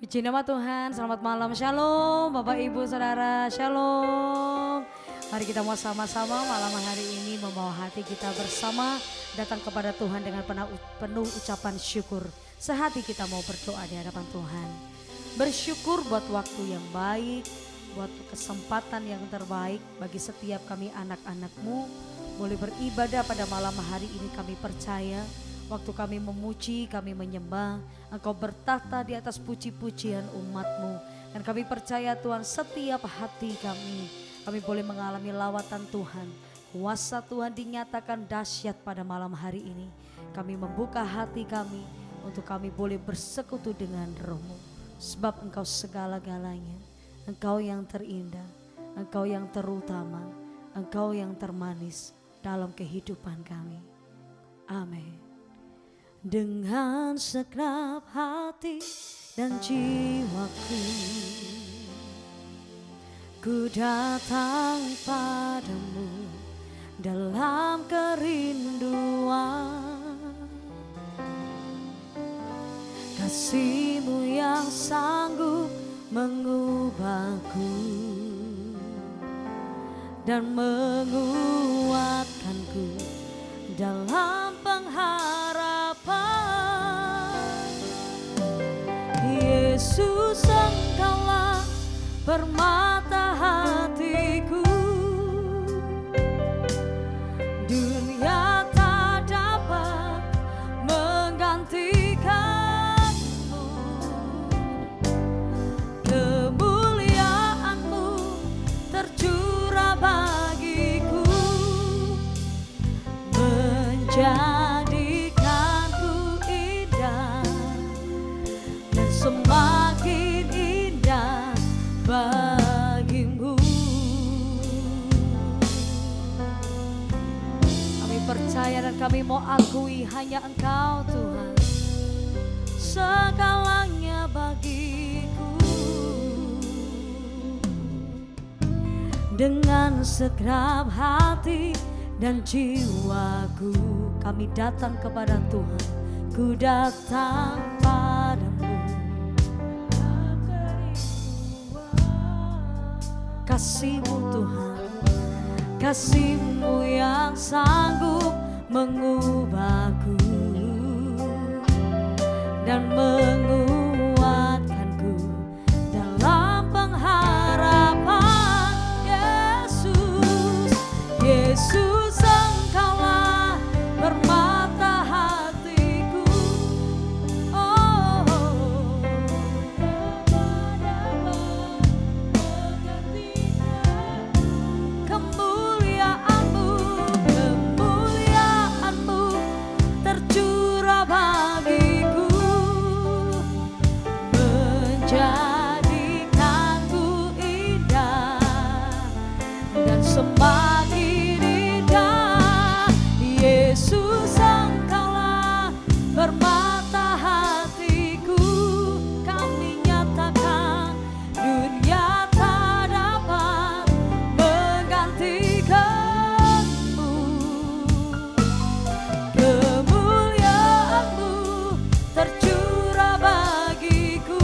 Puji nama Tuhan, selamat malam, shalom Bapak Ibu Saudara, shalom. Mari kita mau sama-sama malam hari ini membawa hati kita bersama datang kepada Tuhan dengan penuh ucapan syukur. Sehati kita mau berdoa di hadapan Tuhan. Bersyukur buat waktu yang baik, buat kesempatan yang terbaik bagi setiap kami anak-anak-Mu. Boleh beribadah pada malam hari ini, kami percaya. Waktu kami memuji, kami menyembah, Engkau bertahta di atas puji-pujian umat-Mu. Dan kami percaya Tuhan, setiap hati kami boleh mengalami lawatan Tuhan. Kuasa Tuhan dinyatakan dahsyat pada malam hari ini. Kami membuka hati kami untuk kami boleh bersekutu dengan Roh-Mu. Sebab Engkau segala-galanya, Engkau yang terindah, Engkau yang terutama, Engkau yang termanis dalam kehidupan kami. Amin. Dengan segenap hati dan jiwaku, ku datang padamu dalam kerinduan. Kasih-Mu yang sanggup mengubahku dan menguatkanku dalam pengharapan. Yesus, Engkaulah permata hatiku. Dunia tak dapat menggantikan-Mu. Kemuliaan-Mu tercurah bagiku, menjadikanku indah dan semakin indah bagi-Mu. Kami percaya dan kami mau akui hanya Engkau Tuhan, segalanya bagiku. Dengan segenap hati dan jiwaku, kami datang kepada Tuhan. Ku datang padamu. Kasih-Mu Tuhan, kasih-Mu yang sanggup mengubahku dan menguatkanku dalam pengharapan. Yesus, Yesus, Engkaulah permata hatiku. Kemuliaan-Mu, kemuliaan-Mu tercurah bagiku, menjadikanku indah dan semakin indah. Yesus, Engkaulah permata hatiku. Kami nyatakan dunia tak dapat menggantikan-Mu. Kemuliaan-Mu tercurah bagiku,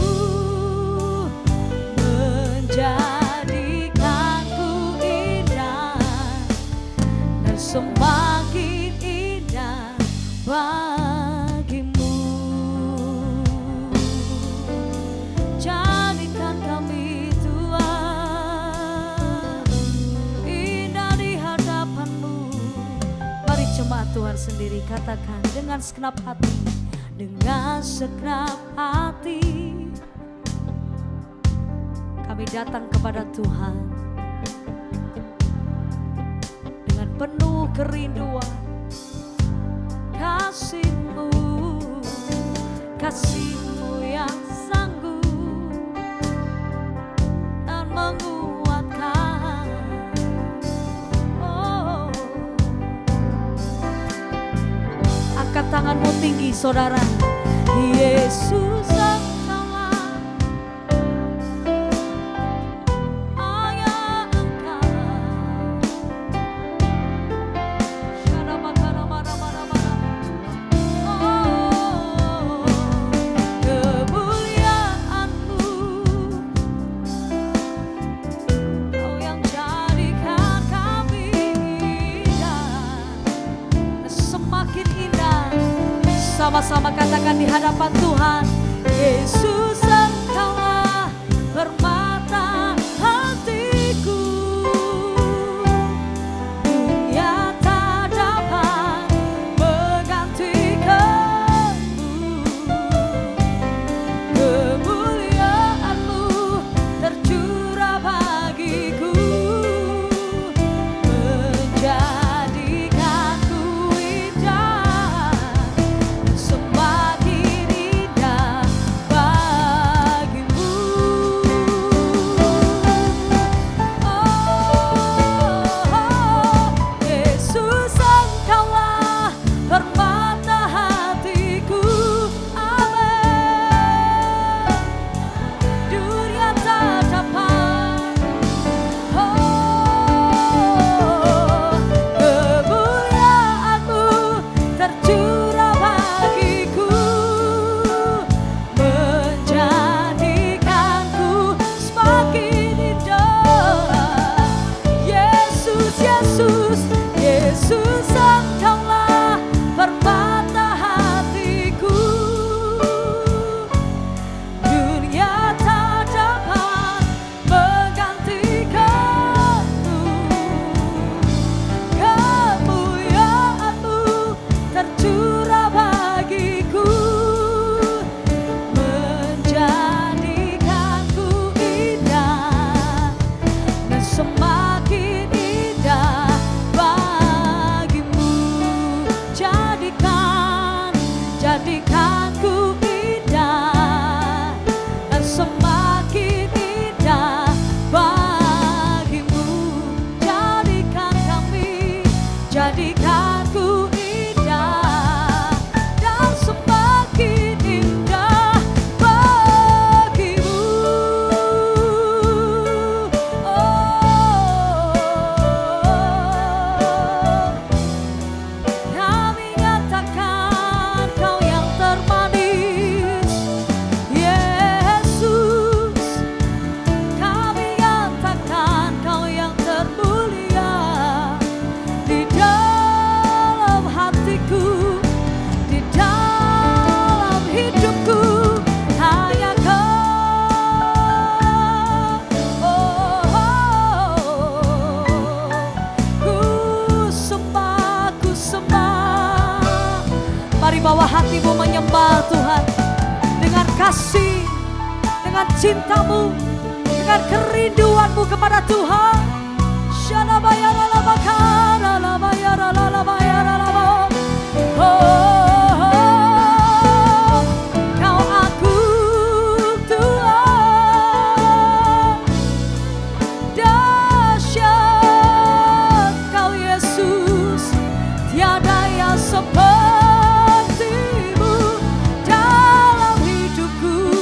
menjadikanku indah dan semakin indah bagi-Mu. Jadikan kami Tuhan indah di hadapan-Mu. Mari jemaat Tuhan sendiri katakan dengan segenap hati, dengan segenap hati kami datang kepada Tuhan dengan penuh kerinduan. Kasih-Mu, kasih-Mu yang sanggup dan menguatkan. Angkat tanganmu tinggi saudara. Yesus, Engkaulah hanya Engkau. Kemuliaan-Mu sama-sama katakan di hadapan Tuhan, Yesus Engkaulah permata hatiku. Dunia tak dapat menggantikanmu. Kemuliaan-Mu tercurah bagiku, menjadikanku indah, semakin indah bagimu. Oh, Yesus Engkaulah permata hatiku. Amin. Dunia tak dapat, kemuliaan-Mu tercurah bagiku, menjadikanku semakin indah. Yesus, Yesus, Yesus Engkaulah permata hatiku. Dunia tak dapat menggantikanmu. Kemuliaan-Mu tercurah bagiku, menjadikanku indah dan semakin indah bagimu. Jadikanku indah dan semakin indah bagimu. Jadikan kami, jadikanku indah dan semakin indah bagimu. Kami nyatakan Kau yang termanis, Yesus. Kami nyatakan Kau yang termulia di dalam hatiku, di dalam hidupku. Hanya Kau, ku sembah, ku sembah. Mari bawa hatimu menyembah Tuhan dengan kasih, dengan cintamu, dengan kerinduanmu kepada Tuhan. Kau agung Tuhan, dahsyat Kau Yesus, tiada yang seperti-Mu dalam hidupku.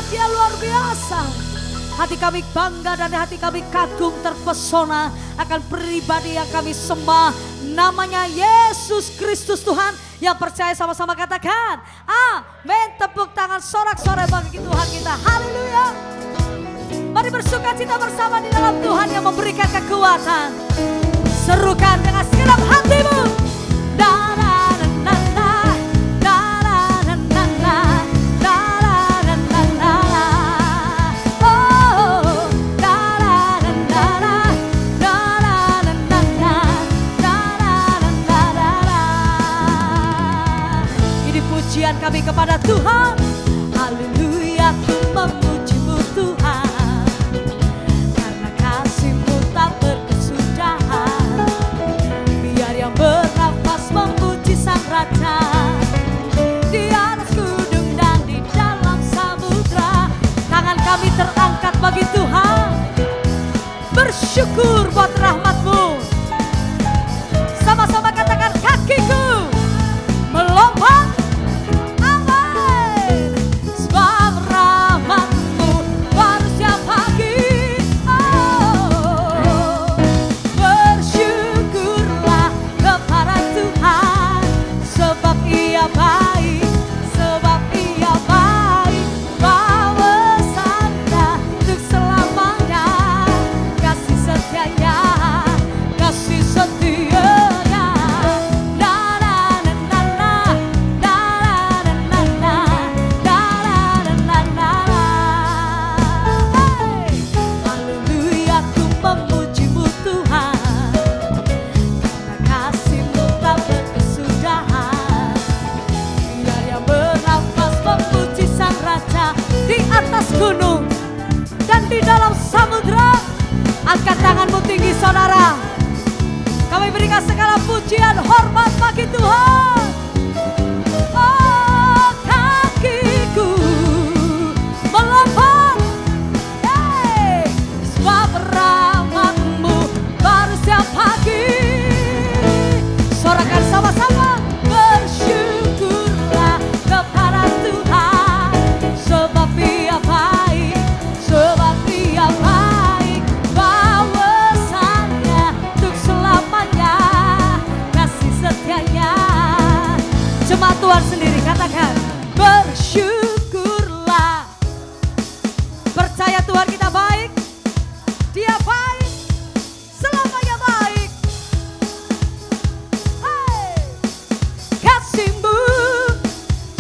Dia luar biasa. Hati kami bangga dan hati kami kagum terpesona akan pribadi yang kami sembah. Namanya Yesus Kristus Tuhan. Yang percaya sama-sama katakan amin. Tepuk tangan sorak-sorai bagi Tuhan kita. Haleluya. Mari bersuka cita bersama di dalam Tuhan yang memberikan kekuatan. Serukan dengan segenap hatimu. Ini pujian kami kepada Tuhan. Haleluya, ku memuji-Mu Tuhan, karena kasih-Mu tak berkesudahan. Biar yang bernafas memuji Sang Raja, di atas gunung dan di dalam samudra. Tangan kami terangkat bagi Tuhan, bersyukur buat rahmat-Mu. Sama-sama katakan, kakiku melompat. Gunung dan di dalam samudra. Angkat tanganmu tinggi saudara. Kami berikan segala pujian hormat bagi Tuhan. Oh, kakiku melompat, sebab rahmat-Mu baru setiap pagi. Sorakan sama-sama, bersyukurlah kepada Tuhan, sebab Ia baik, sebab Ia baik, bawasannya untuk selamanya, kasih setianya. Jemaat Tuhan sendiri katakan, bersyukurlah. Percaya Tuhan kita baik, Dia baik, selamanya baik. Hey. Kasih-Mu,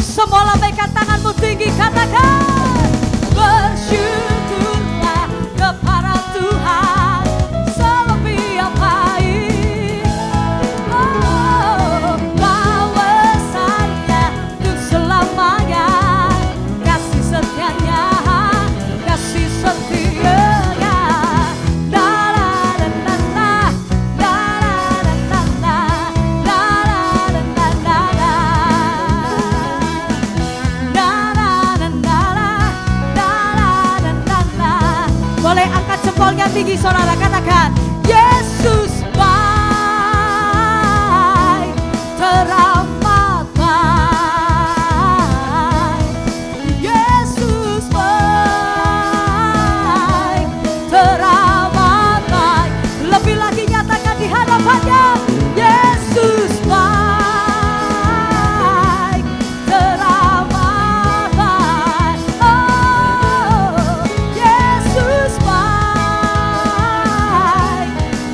semua lambaikan tanganmu tinggi, katakan, bersyukurlah kepada Tuhan, sebab Ia baik. Oh, bawasannya untuk selamanya, kasih setianya, kasih setianya. Boleh angkat jempolnya tinggi saudara, katakan, Yesus baik, teramat baik. Yesus baik, teramat baik. Lebih lagi nyatakan di hadapannya, Yesus baik, teramat baik. Oh, Yesus baik,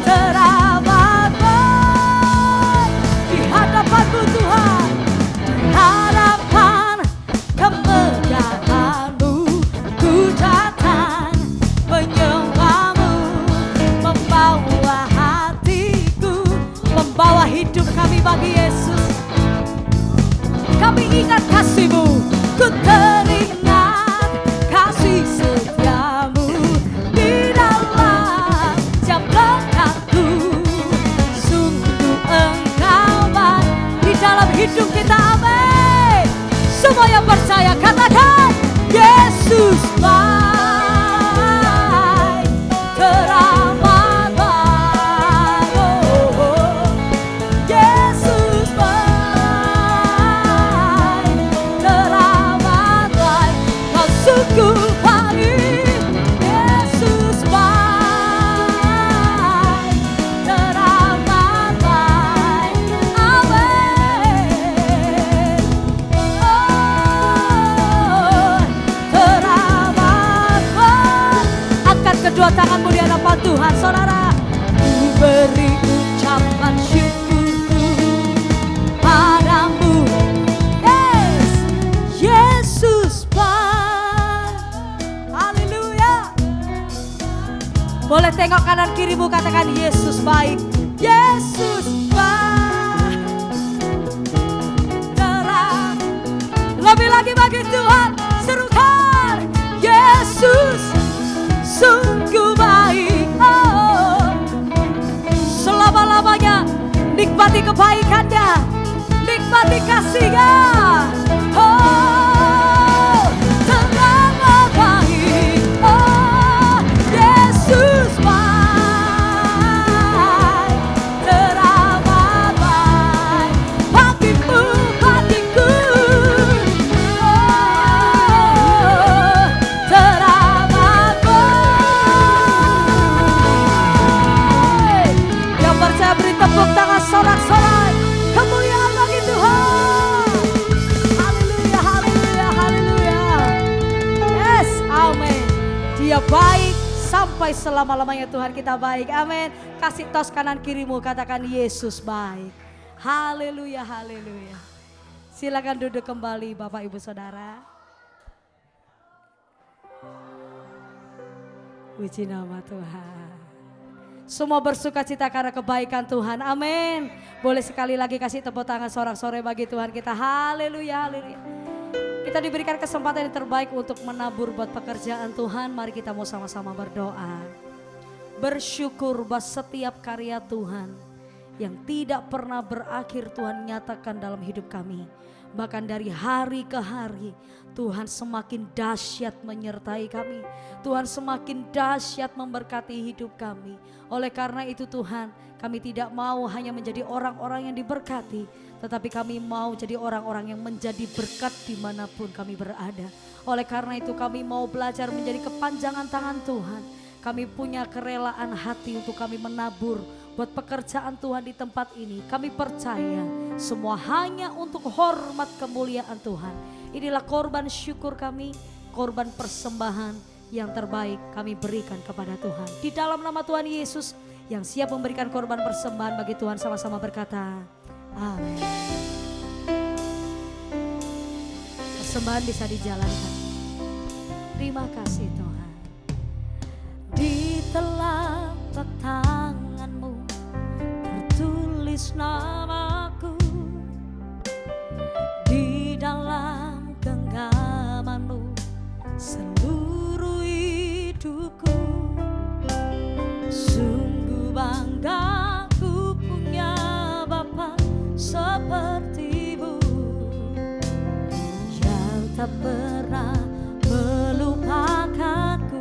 teramat baik. Di hadapan-Mu Tuhan, hadapan kemegahan-Mu, ku datang menyembah-Mu, membawa hatiku, membawa hidup kami bagi Yesus. Kami ingat kasih-Mu, ku teringat kasih setia-Mu di dalam jam lekatku. Sungguh Engkau baik di dalam hidup kita, amin. Semua yang percaya katakan, Yesus baik, teramat baik. Oh, Yesus baik, teramat kedua tanganmu di hadapan Tuhan, saudara. Ku beri ucapan syukurku padamu, yes, Yesus baik. Haleluya. Boleh tengok kanan kirimu, katakan Yesus baik, Yesus baik. Terang lebih lagi bagi Tuhan, serukan Yesus sungguh baik. Oh, selama-lamanya nikmati kebaikannya, nikmati kasihnya. Oh, terang baik. Oh, Yesus baik, terang baik bagimu, bagiku. Oh, terang baik. Yang percaya beri tepuk tangan sorak-sorai. Kemuliaan bagi Tuhan. Haleluya, haleluya, haleluya. Yes, amin. Dia baik sampai selama-lamanya. Tuhan kita baik, amin. Kasih tos kanan kirimu, katakan Yesus baik. Haleluya, haleluya. Silakan duduk kembali Bapak Ibu Saudara. Puji nama Tuhan. Semua bersuka cita karena kebaikan Tuhan, amin. Boleh sekali lagi kasih tepuk tangan sorak-sorai bagi Tuhan kita. Haleluya, haleluya. Kita diberikan kesempatan yang terbaik untuk menabur buat pekerjaan Tuhan. Mari kita mau sama-sama berdoa. Bersyukur bahwa setiap karya Tuhan yang tidak pernah berakhir Tuhan nyatakan dalam hidup kami. Bahkan dari hari ke hari Tuhan semakin dahsyat menyertai kami. Tuhan semakin dahsyat memberkati hidup kami. Oleh karena itu Tuhan, kami tidak mau hanya menjadi orang-orang yang diberkati, tetapi kami mau jadi orang-orang yang menjadi berkat dimanapun kami berada. Oleh karena itu kami mau belajar menjadi kepanjangan tangan Tuhan. Kami punya kerelaan hati untuk kami menabur buat pekerjaan Tuhan di tempat ini. Kami percaya semua hanya untuk hormat kemuliaan Tuhan. Inilah korban syukur kami, korban persembahan yang terbaik kami berikan kepada Tuhan. Di dalam nama Tuhan Yesus yang siap memberikan korban persembahan bagi Tuhan, sama-sama berkata, amin. Persembahan bisa dijalankan. Terima kasih Tuhan. Di telapak tanganmu tertulis namaku, di dalam genggamanmu seluruh hidupku. Sungguh bangga ku punya Bapa sepertimu, yang tak pernah melupakanku.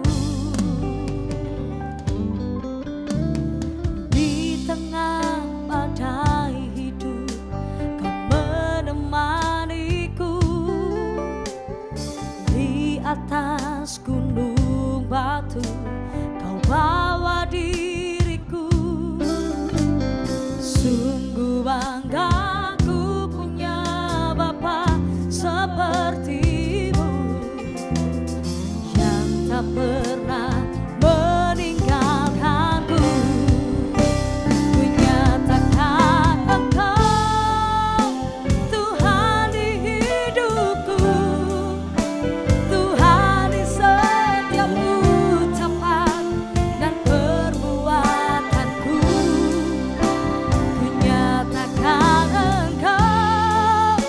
Di tengah badai hidup kau menemaniku, di atas gunung batu kau bawa diriku. Sungguh bangga ku punya Bapa sepertimu, yang tak pernah meninggalkanku. Ku nyatakan Engkau Tuhan di hidupku, Tuhan di setiap ucapan dan perbuatanku. Ku nyatakan Engkau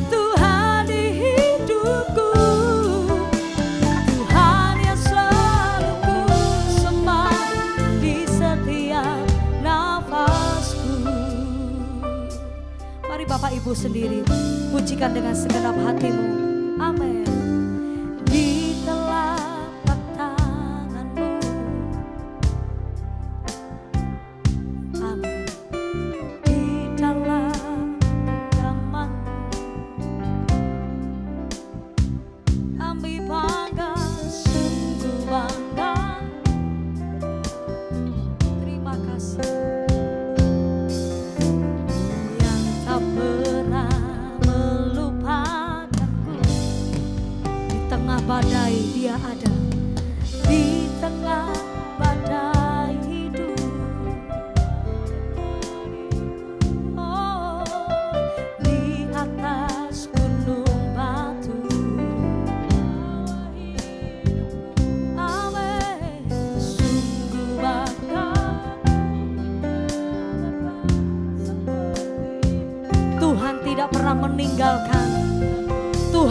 Tuhan di hidupku, Tuhan yang selalu ku sembah di setiap nafasku. Mari Bapak Ibu sendiri pujikan dengan segenap hatimu. Amin. Di telapak tanganmu, amin. Di dalam genggamanmu kami bangga, sungguh bangga. Terima kasih yang tak pernah melupakanku.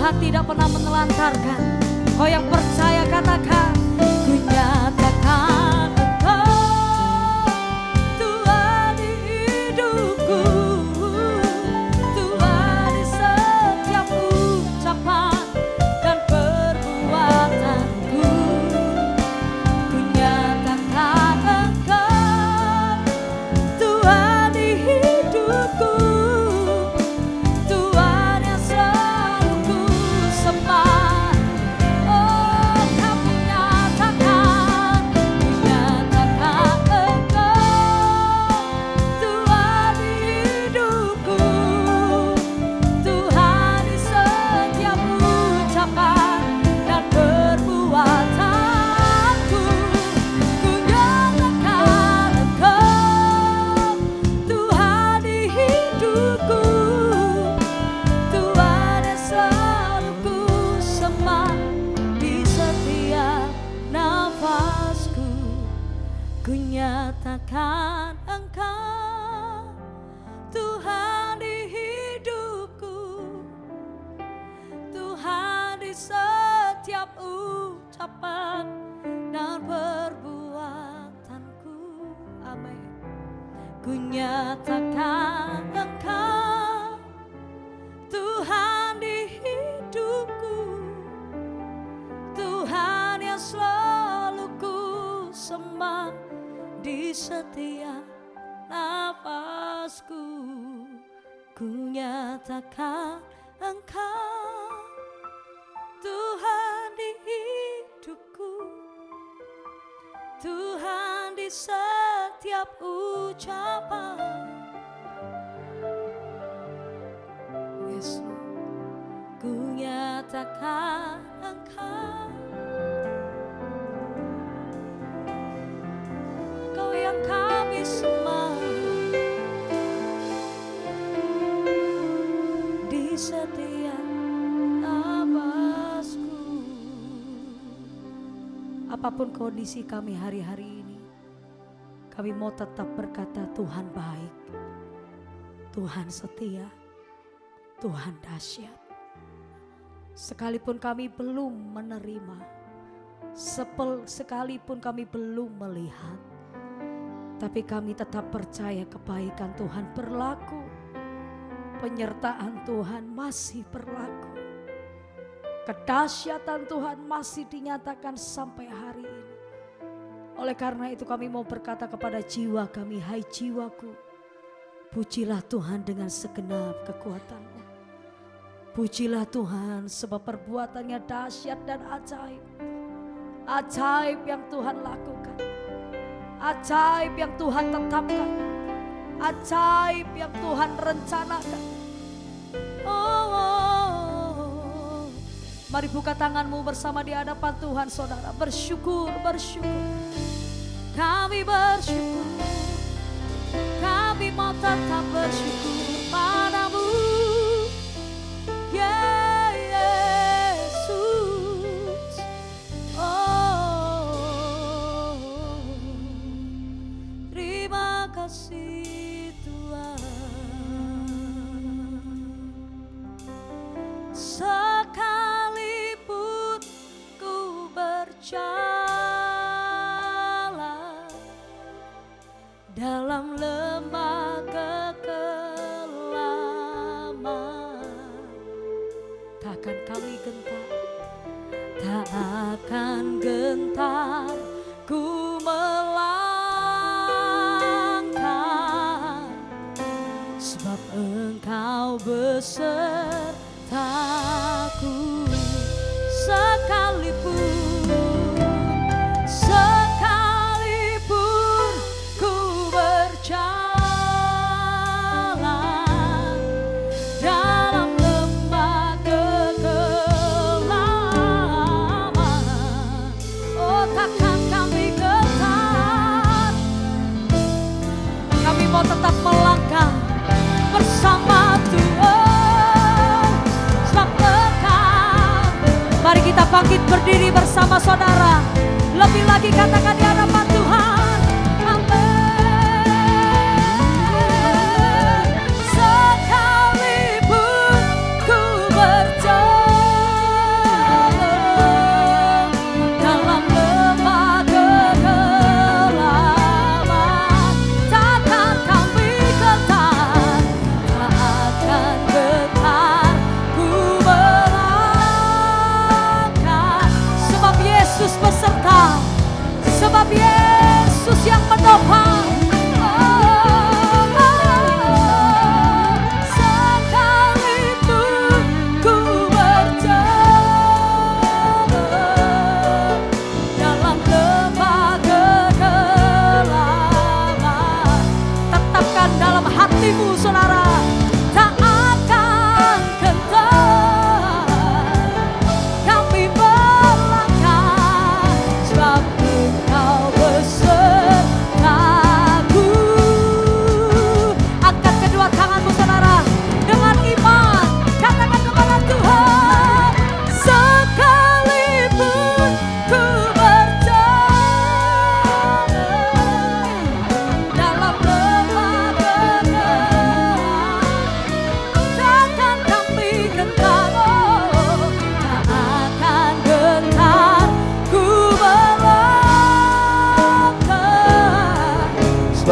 Tuhan tidak pernah menelantarkan. Kau yang percaya katakan, ku nyatakan Engkau Tuhan di hidupku, Tuhan di setiap ucapan dan perbuatanku. Ku nyatakan Engkau Tuhan di hidupku, Tuhan yang selalu ku sembah. Ku nyatakan Engkau Tuhan di hidupku, Tuhan di setiap ucapan dan perbuatanku. Amin. Ku nyatakan Engkau Tuhan di hidupku, Tuhan yang selalu ku sembah di setiap nafasku. Ku nyatakan Engkau Tuhan di hidupku, Tuhan di setiap ucapan. Yes, ku nyatakan Engkau, Kau yang kami sembah di setiap nafasku. Apapun kondisi kami hari-hari ini, kami mau tetap berkata Tuhan baik, Tuhan setia, Tuhan dahsyat. Sekalipun kami belum menerima, sekalipun kami belum melihat, tapi kami tetap percaya kebaikan Tuhan berlaku. Penyertaan Tuhan masih berlaku. Kedahsyatan Tuhan masih dinyatakan sampai hari ini. Oleh karena itu kami mau berkata kepada jiwa kami, hai jiwaku, pujilah Tuhan dengan segenap kekuatanmu. Pujilah Tuhan sebab perbuatannya dahsyat dan ajaib. Ajaib yang Tuhan lakukan. Ajaib yang Tuhan tetapkan, ajaib yang Tuhan rencanakan. Oh. Mari buka tanganmu bersama di hadapan Tuhan, saudara. Bersyukur, bersyukur. Kami bersyukur, kami mau tetap bersyukur padamu, Yesus. Terima kasih Tuhan. Sekalipun ku berjalan dalam lembah kekelaman, takkan kami gentar, tak akan gentar ku melangkah, sebab Engkau besertaku. Sekalipun ku berjalan dalam lembah kekelaman, oh takkan kami gentar. Kami mau tetap melangkah bersama Tuhan, sebab Engkau. Mari kita bangkit berdiri bersama saudara. Lebih lagi katakan di hadapan Tuhan, amin. Sekalipun ku berjalan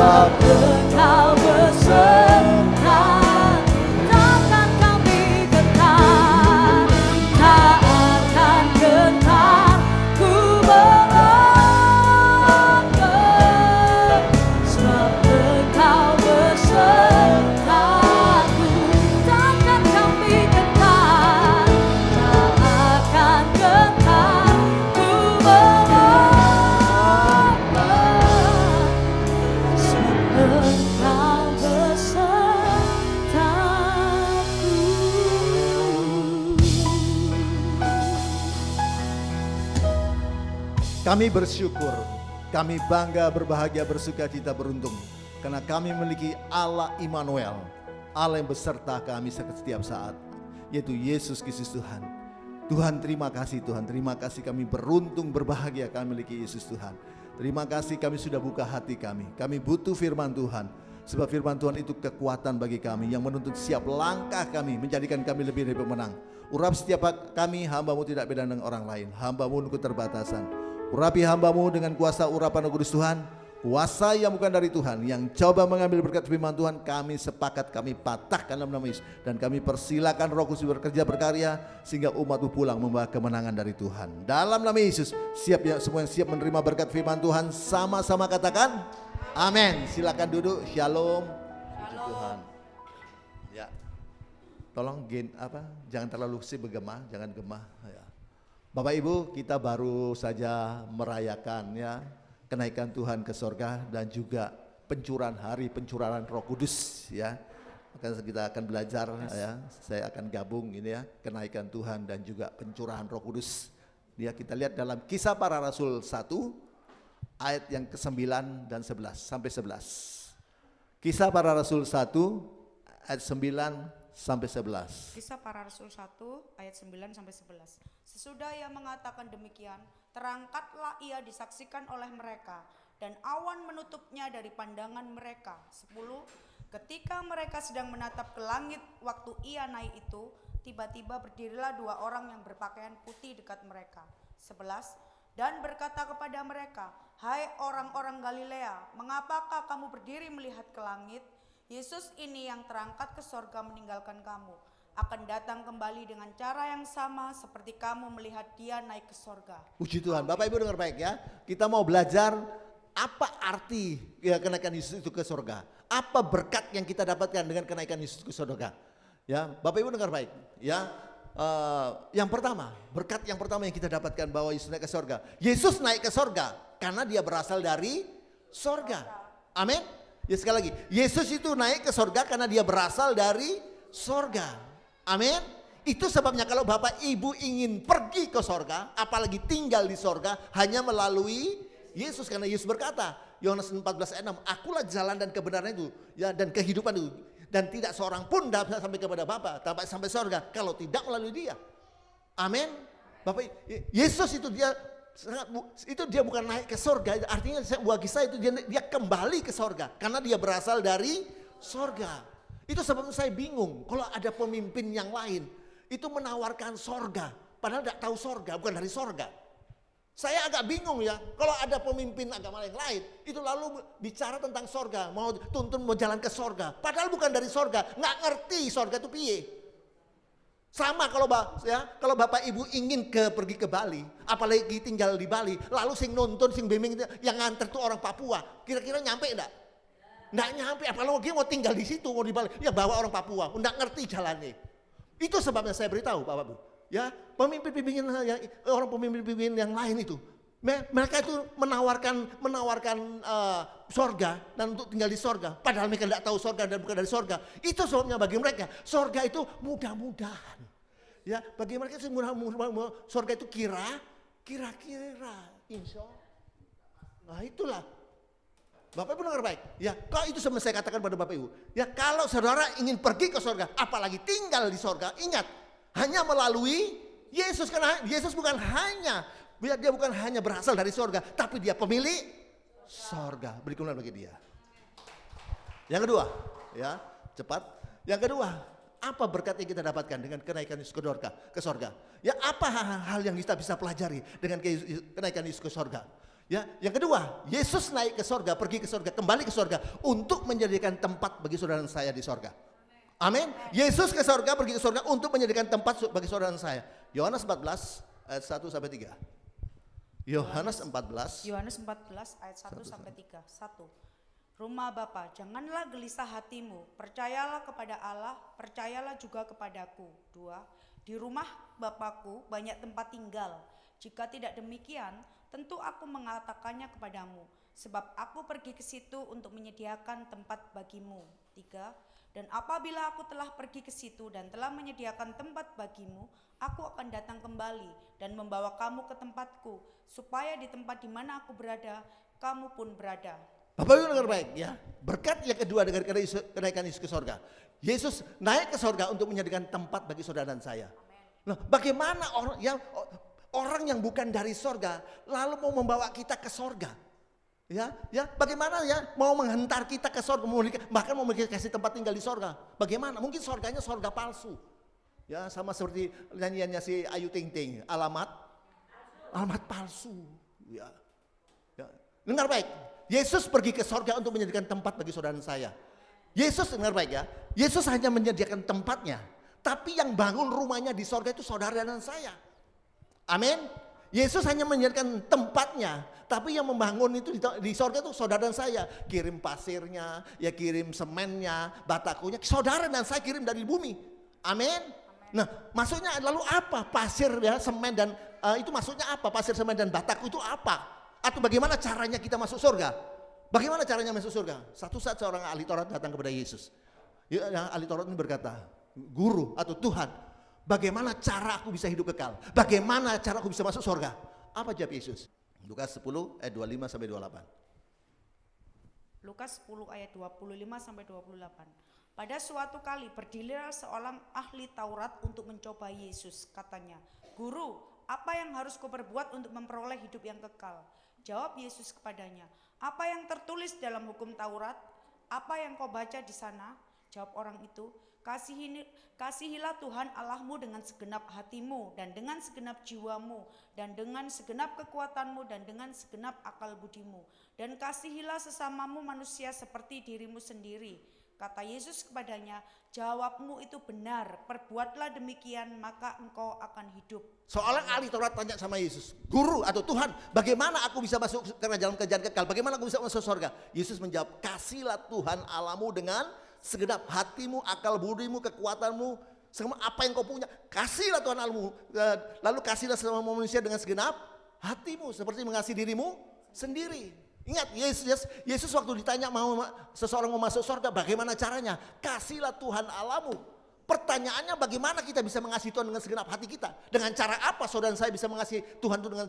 sebab Engkau beserta. Takkan kami gentar, tak akan gentar ku melangkah, sebab Engkau besertaku. Takkan kami gentar, tak akan gentar ku melangkah, sebab Engkau besertaku. Kami bersyukur, kami bangga, berbahagia, bersuka cita, beruntung karena kami memiliki Allah Immanuel, Allah yang beserta kami setiap saat, yaitu Yesus Kristus Tuhan. Tuhan terima kasih, Tuhan terima kasih, kami beruntung, berbahagia kami memiliki Yesus Tuhan. Terima kasih kami sudah buka hati kami butuh firman Tuhan. Sebab firman Tuhan itu kekuatan bagi kami yang menuntut siap langkah kami, menjadikan kami lebih dari pemenang. Urap setiap kami, hamba-Mu tidak beda dengan orang lain, hamba-Mu dengan keterbatasan. Urapi hamba-Mu dengan kuasa urapan Roh Kudus Tuhan, kuasa yang bukan dari Tuhan, yang coba mengambil berkat firman Tuhan. Kami sepakat, kami patahkan dalam nama Yesus, dan kami persilakan Roh Kudus bekerja berkarya sehingga umat-Mu pulang membawa kemenangan dari Tuhan. Dalam nama Yesus, siap ya, semua yang siap menerima berkat firman Tuhan sama-sama katakan amin. Silakan duduk. Shalom. Puji Tuhan. Ya. Tolong jangan terlalu bergema, jangan gemah ya. Bapak Ibu, kita baru saja merayakan ya kenaikan Tuhan ke sorga dan juga hari pencurahan Roh Kudus ya. Maka kita akan belajar ya, saya akan gabung ini ya, kenaikan Tuhan dan juga pencurahan Roh Kudus. Ya, kita lihat dalam Kisah Para Rasul 1 ayat yang ke-9 dan 11 sampai 11. Kisah Para Rasul 1 ayat 9 sampai 11. Kisah Para Rasul 1 ayat 9 sampai 11. Sesudah ia mengatakan demikian, terangkatlah ia disaksikan oleh mereka, dan awan menutupnya dari pandangan mereka. 10. Ketika mereka sedang menatap ke langit waktu ia naik itu, tiba-tiba berdirilah dua orang yang berpakaian putih dekat mereka. 11. Dan berkata kepada mereka, hai orang-orang Galilea, mengapakah kamu berdiri melihat ke langit? Yesus ini yang terangkat ke sorga meninggalkan kamu, akan datang kembali dengan cara yang sama seperti kamu melihat dia naik ke sorga. Puji Tuhan. Bapak Ibu dengar baik ya. Kita mau belajar apa arti ya kenaikan Yesus itu ke sorga. Apa berkat yang kita dapatkan dengan kenaikan Yesus ke sorga. Ya, Bapak Ibu dengar baik ya. Yang pertama, berkat yang pertama yang kita dapatkan bahwa Yesus naik ke sorga. Yesus naik ke sorga karena dia berasal dari sorga. Amin. Ya, sekali lagi, Yesus itu naik ke sorga karena dia berasal dari sorga. Amin. Itu sebabnya kalau Bapak Ibu ingin pergi ke sorga, apalagi tinggal di sorga, hanya melalui Yesus. Karena Yesus berkata, Yohanes 14 ayat 6, akulah jalan dan kebenaran itu ya, dan kehidupan itu, dan tidak seorang pun dapat sampai kepada Bapa sampai sorga kalau tidak melalui dia. Amin. Bapak, Yesus itu dia bukan naik ke sorga, artinya bagi saya itu dia kembali ke sorga karena dia berasal dari sorga. Itu sebabnya saya bingung kalau ada pemimpin yang lain itu menawarkan sorga padahal tidak tahu sorga, bukan dari sorga. Saya agak bingung ya kalau ada pemimpin agama yang lain itu lalu bicara tentang sorga, mau tuntun mau jalan ke sorga padahal bukan dari sorga, nggak ngerti sorga itu piye. Sama kalau Bapak Ibu ingin pergi ke Bali, apalagi tinggal di Bali, lalu sing nonton sing bimbing yang nganter tuh orang Papua, kira-kira nyampe enggak? Enggak nyampe, apalagi mau tinggal di situ, mau di Bali, ya bawa orang Papua, enggak ngerti jalannya. Itu sebabnya saya beritahu Bapak Ibu, ya pemimpin-pemimpin orang pemimpin yang lain itu, mereka itu menawarkan sorga dan untuk tinggal di sorga, padahal mereka tidak tahu sorga dan bukan dari sorga. Itu sebabnya bagi mereka sorga itu mudah-mudahan. Ya, bagi mereka itu mudah-mudahan, sorga itu kira-kira, insya Allah. Nah itulah. Bapak Ibu dengar baik, ya kalau itu sama saya katakan pada Bapak Ibu, ya kalau saudara ingin pergi ke sorga, apalagi tinggal di sorga, ingat hanya melalui Yesus, karena Yesus dia bukan hanya berasal dari sorga, tapi dia pemilik sorga. Beri kemuliaan bagi dia. Yang kedua, ya cepat. Yang kedua, apa berkat yang kita dapatkan dengan kenaikan Yesus ke sorga? Ya apa hal yang kita bisa pelajari dengan kenaikan Yesus ke sorga? Ya, yang kedua, Yesus naik ke sorga, pergi ke sorga, kembali ke sorga untuk menjadikan tempat bagi saudara dan saya di sorga. Amin. Yesus ke sorga, pergi ke sorga untuk menjadikan tempat bagi saudara dan saya. Yohanes 14 ayat 1 sampai 3. Yohanes 14 ayat 1 sampai 3. 1. Rumah Bapa, janganlah gelisah hatimu, percayalah kepada Allah, percayalah juga kepadaku. 2. Di rumah Bapakku banyak tempat tinggal. Jika tidak demikian, tentu aku mengatakannya kepadamu, sebab aku pergi ke situ untuk menyediakan tempat bagimu. 3. Dan apabila aku telah pergi ke situ dan telah menyediakan tempat bagimu, aku akan datang kembali dan membawa kamu ke tempatku, supaya di tempat di mana aku berada, kamu pun berada. Bapak Ibu dengar baik ya. Berkat yang kedua dengan kenaikan Yesus ke sorga. Yesus naik ke sorga untuk menjadikan tempat bagi saudara dan saya. Nah, bagaimana orang yang bukan dari sorga lalu mau membawa kita ke sorga? Ya, bagaimana ya mau menghentar kita ke sorga, bahkan mau kasih tempat tinggal di sorga? Bagaimana? Mungkin sorganya sorga palsu. Ya, sama seperti nyanyiannya si Ayu Ting Ting, alamat palsu. Ya. Dengar baik. Yesus pergi ke sorga untuk menyediakan tempat bagi saudara dan saya. Yesus, dengar baik ya, Yesus hanya menyediakan tempatnya, tapi yang bangun rumahnya di sorga itu saudara dan saya. Amin. Yesus hanya menyediakan tempatnya, tapi yang membangun itu di sorga itu saudara dan saya. Kirim pasirnya, ya kirim semennya, batakunya, saudara dan saya kirim dari bumi. Amin. Nah, maksudnya lalu apa? Pasir ya, semen dan itu maksudnya apa? Pasir, semen dan bataku itu apa? Atau bagaimana caranya kita masuk surga? Bagaimana caranya masuk surga? Satu saat seorang ahli Taurat datang kepada Yesus. Ya, ahli Taurat ini berkata, Guru atau Tuhan, bagaimana cara aku bisa hidup kekal? Bagaimana cara aku bisa masuk surga? Apa jawab Yesus? Lukas 10 ayat 25 sampai 28. Lukas 10 ayat 25 sampai 28. Pada suatu kali berdirilah seorang ahli Taurat untuk mencoba Yesus. Katanya, Guru, apa yang harus kuperbuat untuk memperoleh hidup yang kekal? Jawab Yesus kepadanya, apa yang tertulis dalam hukum Taurat? Apa yang kau baca di sana? Jawab orang itu, kasihilah Tuhan Allahmu dengan segenap hatimu dan dengan segenap jiwamu dan dengan segenap kekuatanmu dan dengan segenap akal budimu. Dan kasihilah sesamamu manusia seperti dirimu sendiri. Kata Yesus kepadanya, jawabmu itu benar, perbuatlah demikian maka engkau akan hidup. Seorang ahli Taurat tanya sama Yesus, Guru atau Tuhan, bagaimana aku bisa masuk ke dalam kerajaan kekal? Bagaimana aku bisa masuk surga? Yesus menjawab, kasihlah Tuhan Allahmu dengan segenap hatimu, akal budimu, kekuatanmu, semua apa yang kau punya. Kasihlah Tuhan Allahmu, lalu kasihlah semua manusia dengan segenap hatimu, seperti mengasihi dirimu sendiri. Ingat, Yesus waktu ditanya seseorang mau masuk surga, bagaimana caranya? Kasihlah Tuhan Allahmu. Pertanyaannya, bagaimana kita bisa mengasihi Tuhan dengan segenap hati kita? Dengan cara apa saudara saya bisa mengasihi Tuhan itu dengan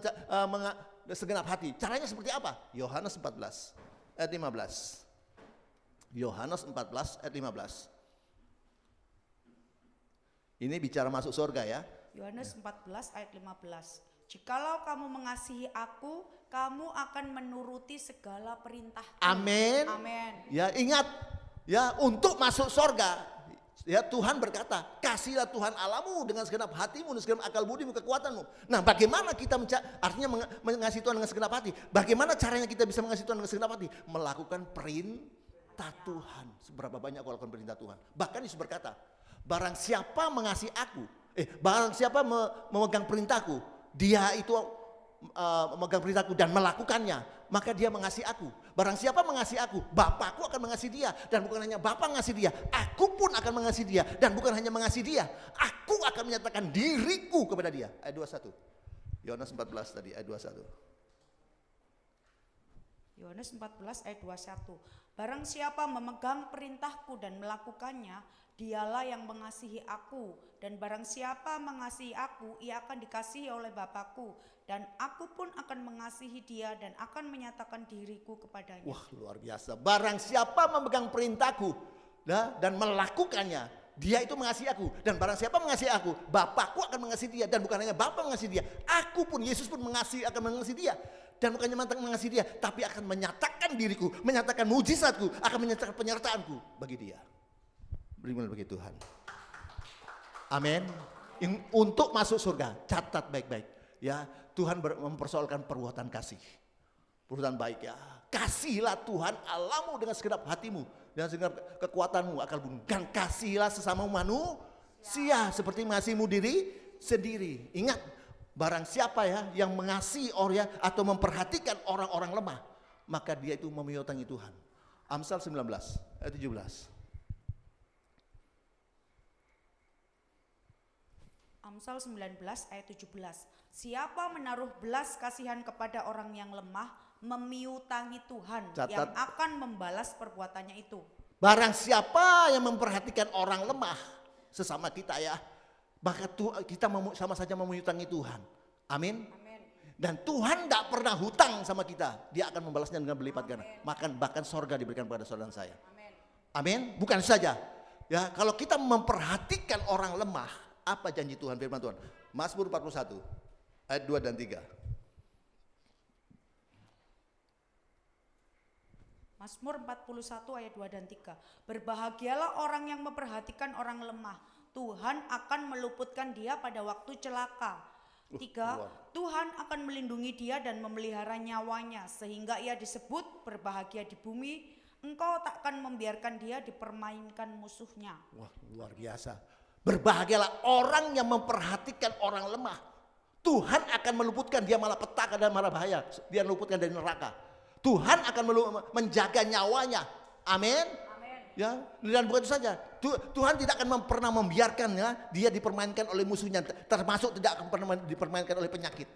segenap hati? Caranya seperti apa? Yohanes 14 ayat 15. Yohanes 14 ayat 15. Ini bicara masuk surga ya. Yohanes 14 ayat 15. Jikalau kamu mengasihi aku, kamu akan menuruti segala perintahku. Amin. Amin. Ya, ingat ya, untuk masuk surga ya Tuhan berkata, kasihlah Tuhan Allahmu dengan segenap hatimu, dengan segenap akal budimu, kekuatanmu. Nah, bagaimana kita artinya mengasihi Tuhan dengan segenap hati? Bagaimana caranya kita bisa mengasihi Tuhan dengan segenap hati? Melakukan perintah Tuhan. Seberapa banyak kau lakukan perintah Tuhan? Bahkan Yesus berkata, barang siapa mengasihi aku, barang siapa memegang perintahku, dia itu memegang perintahku dan melakukannya, maka dia mengasihi aku. Barang siapa mengasihi aku, Bapakku akan mengasihi dia. Dan bukan hanya Bapa mengasihi dia, aku pun akan mengasihi dia. Dan bukan hanya mengasihi dia, aku akan menyatakan diriku kepada dia. Ayat 21. Yohanes 14 tadi, ayat 21. Yohanes 14 ayat 21. Barang siapa memegang perintahku dan melakukannya, dialah yang mengasihi aku. Dan barang siapa mengasihi aku, ia akan dikasihi oleh Bapakku. Dan aku pun akan mengasihi dia dan akan menyatakan diriku kepadanya. Wah, luar biasa. Barang siapa memegang perintahku dan melakukannya, dia itu mengasihi aku. Dan barang siapa mengasihi aku, Bapakku akan mengasihi dia. Dan bukan hanya Bapa mengasihi dia, aku pun, Yesus pun akan mengasihi dia. Dan bukannya mengasihi dia, tapi akan menyatakan diriku, menyatakan mujizatku, akan menyatakan penyertaanku bagi dia. Beriman bagi Tuhan. Amin. Untuk masuk surga, catat baik-baik. Ya, Tuhan mempersoalkan perbuatan kasih. perbuatan baik ya. Kasihilah Tuhan Allahmu dengan segenap hatimu, dengan segenap kekuatanmu, akal bumi. Dan kasihilah sesama manusia seperti mengasihimu diri sendiri. Ingat, barang siapa ya yang mengasihi orang atau memperhatikan orang-orang lemah, maka dia itu memenuhi Tuhan. Amsal 19 ayat 17. Amsal 19 ayat 17. Siapa menaruh belas kasihan kepada orang yang lemah, memiutangi Tuhan. Catat. Yang akan membalas perbuatannya itu. Barang siapa yang memperhatikan orang lemah sesama kita ya, maka kita sama saja memenuhi Tuhan. Amin. Dan Tuhan tidak pernah hutang sama kita. Dia akan membalasnya dengan berlipat ganda. Bahkan sorga diberikan kepada saudara dan saya. Amin. Bukan saja. Ya, kalau kita memperhatikan orang lemah, apa janji Tuhan, firman Tuhan? Mazmur 41 ayat 2 dan 3. Mazmur 41 ayat 2 dan 3. Berbahagialah orang yang memperhatikan orang lemah. Tuhan akan meluputkan dia pada waktu celaka. 3. Tuhan akan melindungi dia dan memelihara nyawanya sehingga ia disebut berbahagia di bumi. Engkau takkan membiarkan dia dipermainkan musuhnya. Wah, luar biasa. Berbahagialah orang yang memperhatikan orang lemah. Tuhan akan meluputkan dia malah petaka dan malah bahaya. Dia meluputkan dari neraka. Tuhan akan menjaga nyawanya. Amin. Ya, dan bukan itu saja. Tuhan tidak akan pernah membiarkan ya, dia dipermainkan oleh musuhnya, termasuk tidak akan pernah dipermainkan oleh penyakit.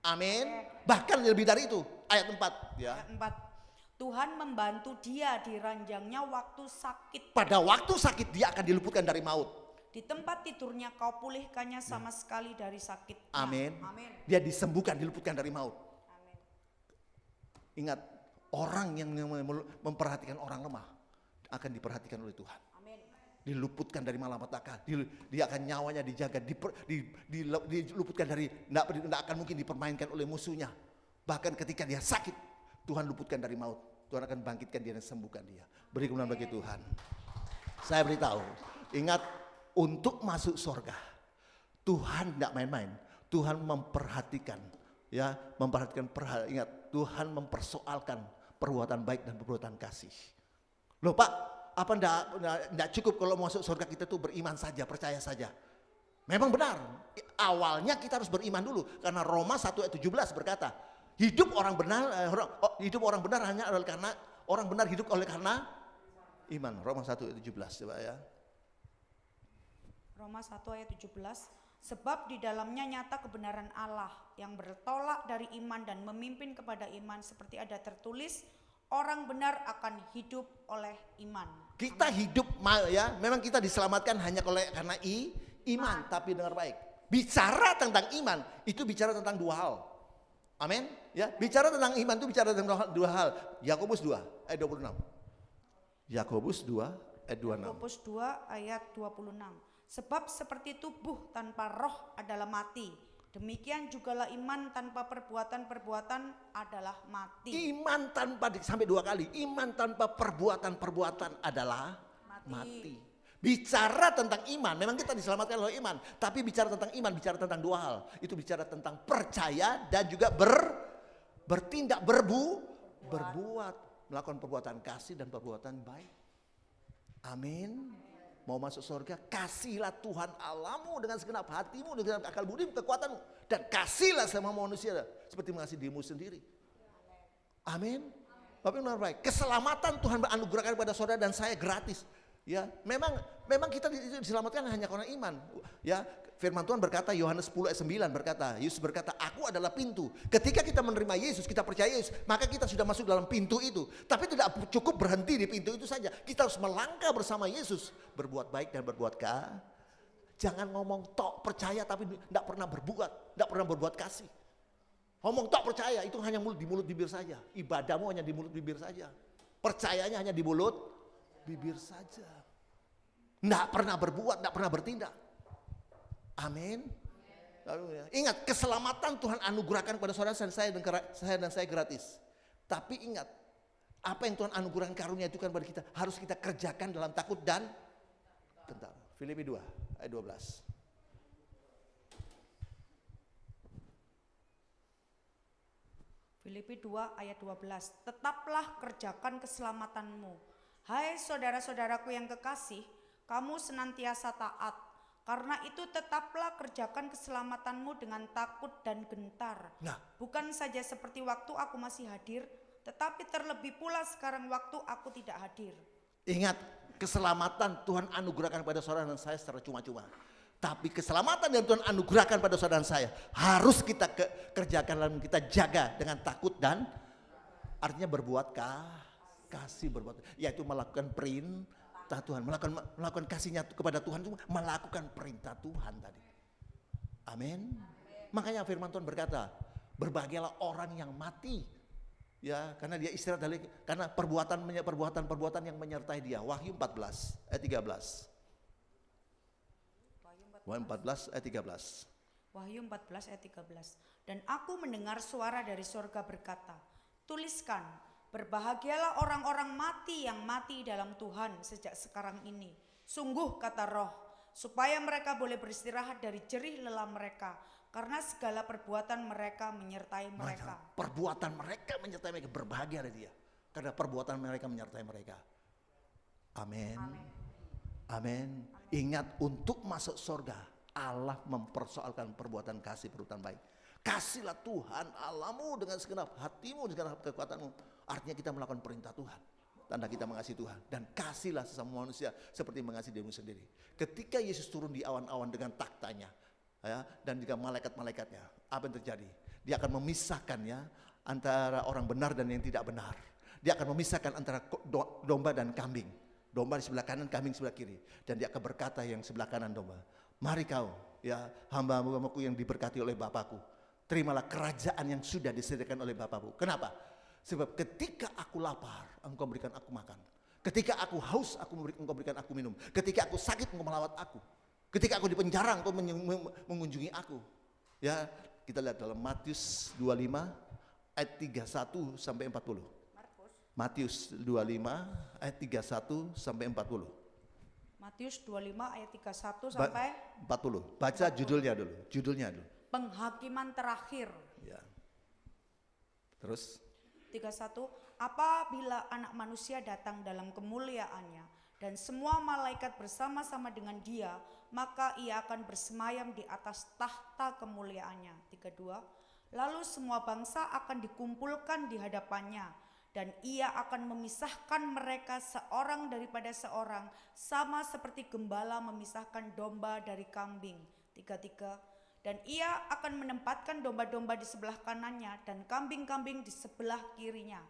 Amin. Bahkan lebih dari itu, ayat 4 ya. Ayat 4. Tuhan membantu dia di ranjangnya waktu sakit. Pada waktu sakit dia akan diluputkan dari maut. Di tempat tidurnya kau pulihkannya sama sekali dari sakitnya. Amin. Amin. Dia disembuhkan, diluputkan dari maut. Amin. Ingat, orang yang memperhatikan orang lemah akan diperhatikan oleh Tuhan. Amin. Diluputkan dari malapetaka, dia akan nyawanya dijaga, diluputkan dari tidak akan mungkin dipermainkan oleh musuhnya. Bahkan ketika dia sakit, Tuhan luputkan dari maut. Tuhan akan bangkitkan dia dan sembuhkan dia. Beri kemuliaan bagi Tuhan. Saya beritahu, ingat, untuk masuk surga Tuhan tidak main-main. Tuhan memperhatikan, ya, ingat, Tuhan mempersoalkan perbuatan baik dan perbuatan kasih. Loh Pak, apa enggak cukup kalau masuk surga kita tuh beriman saja, percaya saja? Memang benar, awalnya kita harus beriman dulu. Karena Roma 1 ayat 17 berkata, hidup orang benar hanya adalah karena orang benar hidup oleh karena iman. Roma 1 ayat 17 coba ya. Roma 1 ayat 17. Sebab di dalamnya nyata kebenaran Allah yang bertolak dari iman dan memimpin kepada iman, seperti ada tertulis, orang benar akan hidup oleh iman. Kita hidup ya, memang kita diselamatkan hanya karena iman, tapi dengar baik. Bicara tentang iman itu bicara tentang dua hal. Amin. Ya, bicara tentang iman itu bicara tentang dua hal. Yakobus 2 ayat 26. Yakobus 2 ayat 26. Yakobus 2 ayat 26. Sebab seperti tubuh tanpa roh adalah mati, demikian jugalah iman tanpa perbuatan-perbuatan adalah mati. Iman tanpa, sampai 2 kali, iman tanpa perbuatan-perbuatan adalah mati. Bicara tentang iman, memang kita diselamatkan oleh iman, tapi bicara tentang iman, bicara tentang dua hal. Itu bicara tentang percaya dan juga bertindak, berbuat, melakukan perbuatan kasih dan perbuatan baik. Amin. Mau masuk surga, kasihlah Tuhan Allahmu dengan segenap hatimu, dengan akal budimu, kekuatanmu, dan kasihlah sama manusia seperti mengasihi dirimu sendiri. Amin. Bapak benar baik. Keselamatan Tuhan anugerahkan kepada saudara dan saya gratis. Ya, memang kita diselamatkan hanya karena iman. Ya, firman Tuhan berkata, Yohanes 10 ayat 9 berkata, Yesus berkata, aku adalah pintu. Ketika kita menerima Yesus, kita percaya Yesus, maka kita sudah masuk dalam pintu itu. Tapi tidak cukup berhenti di pintu itu saja. Kita harus melangkah bersama Yesus, berbuat baik dan berbuat Jangan ngomong tok percaya tapi tidak pernah berbuat, tidak pernah berbuat kasih. Ngomong tok percaya itu hanya di mulut bibir saja. Ibadahmu hanya di mulut bibir saja. Percayanya hanya di mulut bibir saja. Tidak pernah berbuat, tidak pernah bertindak. Amin. Ingat, keselamatan Tuhan anugerahkan kepada saudara dan saya gratis. Tapi ingat, apa yang Tuhan anugerahkan karunia itu kan kepada kita harus kita kerjakan dalam takut dan gentar. Filipi 2 ayat 12. Filipi 2 ayat 12. Tetaplah kerjakan keselamatanmu. Hai saudara-saudaraku yang kekasih, kamu senantiasa taat. Karena itu tetaplah kerjakan keselamatanmu dengan takut dan gentar. Nah. Bukan saja seperti waktu aku masih hadir, tetapi terlebih pula sekarang waktu aku tidak hadir. Ingat, keselamatan Tuhan anugerahkan pada saudara dan saya secara cuma-cuma. Tapi keselamatan yang Tuhan anugerahkan pada saudara dan saya harus kita kerjakan dan kita jaga dengan takut dan artinya berbuat kasih, berbuat, yaitu melakukan perintah Tuhan, melakukan kasihnya kepada Tuhan, melakukan perintah Tuhan tadi. Amin. Makanya firman Tuhan berkata, berbahagialah orang yang mati, ya, karena dia istirahat dari karena perbuatan yang menyertai dia. Wahyu 14 ayat 13. Wahyu 14 ayat 13. Wahyu 14 ayat 13. Dan aku mendengar suara dari sorga berkata, tuliskan, berbahagialah orang-orang mati yang mati dalam Tuhan sejak sekarang ini. Sungguh kata Roh, supaya mereka boleh beristirahat dari jerih lelah mereka, karena segala perbuatan mereka menyertai mereka. Perbuatan mereka menyertai mereka, berbahagia dia, karena perbuatan mereka menyertai mereka. Amin. Amin. Ingat, untuk masuk surga Allah mempersoalkan perbuatan kasih, perbuatan baik. Kasihlah Tuhan Allahmu dengan segenap hatimu, dengan segenap kekuatanmu. Artinya kita melakukan perintah Tuhan. Tanda kita mengasihi Tuhan. Dan kasihlah sesama manusia seperti mengasihi dirimu sendiri. Ketika Yesus turun di awan-awan dengan taktanya, ya, dan juga malaikat-malaikatnya, apa yang terjadi? Dia akan memisahkan, ya, antara orang benar dan yang tidak benar. Dia akan memisahkan antara domba dan kambing. Domba di sebelah kanan, kambing di sebelah kiri. Dan dia akan berkata yang sebelah kanan domba, mari kau, ya, hamba-hambaku yang diberkati oleh Bapakku, terimalah kerajaan yang sudah disediakan oleh Bapakku. Kenapa? Sebab ketika aku lapar, engkau berikan aku makan. Ketika aku haus, engkau berikan aku minum. Ketika aku sakit, engkau melawat aku. Ketika aku di penjara, engkau mengunjungi aku. Ya, kita lihat dalam Matius 25 ayat 31 sampai 40. Matius 25 ayat 31 sampai 40. Matius 25 ayat 31 sampai 40. Baca judulnya dulu. Penghakiman terakhir. Ya. Terus 31. Apabila anak manusia datang dalam kemuliaannya dan semua malaikat bersama-sama dengan dia, maka ia akan bersemayam di atas tahta kemuliaannya. 32. Lalu semua bangsa akan dikumpulkan di hadapannya, dan ia akan memisahkan mereka seorang daripada seorang, sama seperti gembala memisahkan domba dari kambing. 33. Dan ia akan menempatkan domba-domba di sebelah kanannya dan kambing-kambing di sebelah kirinya.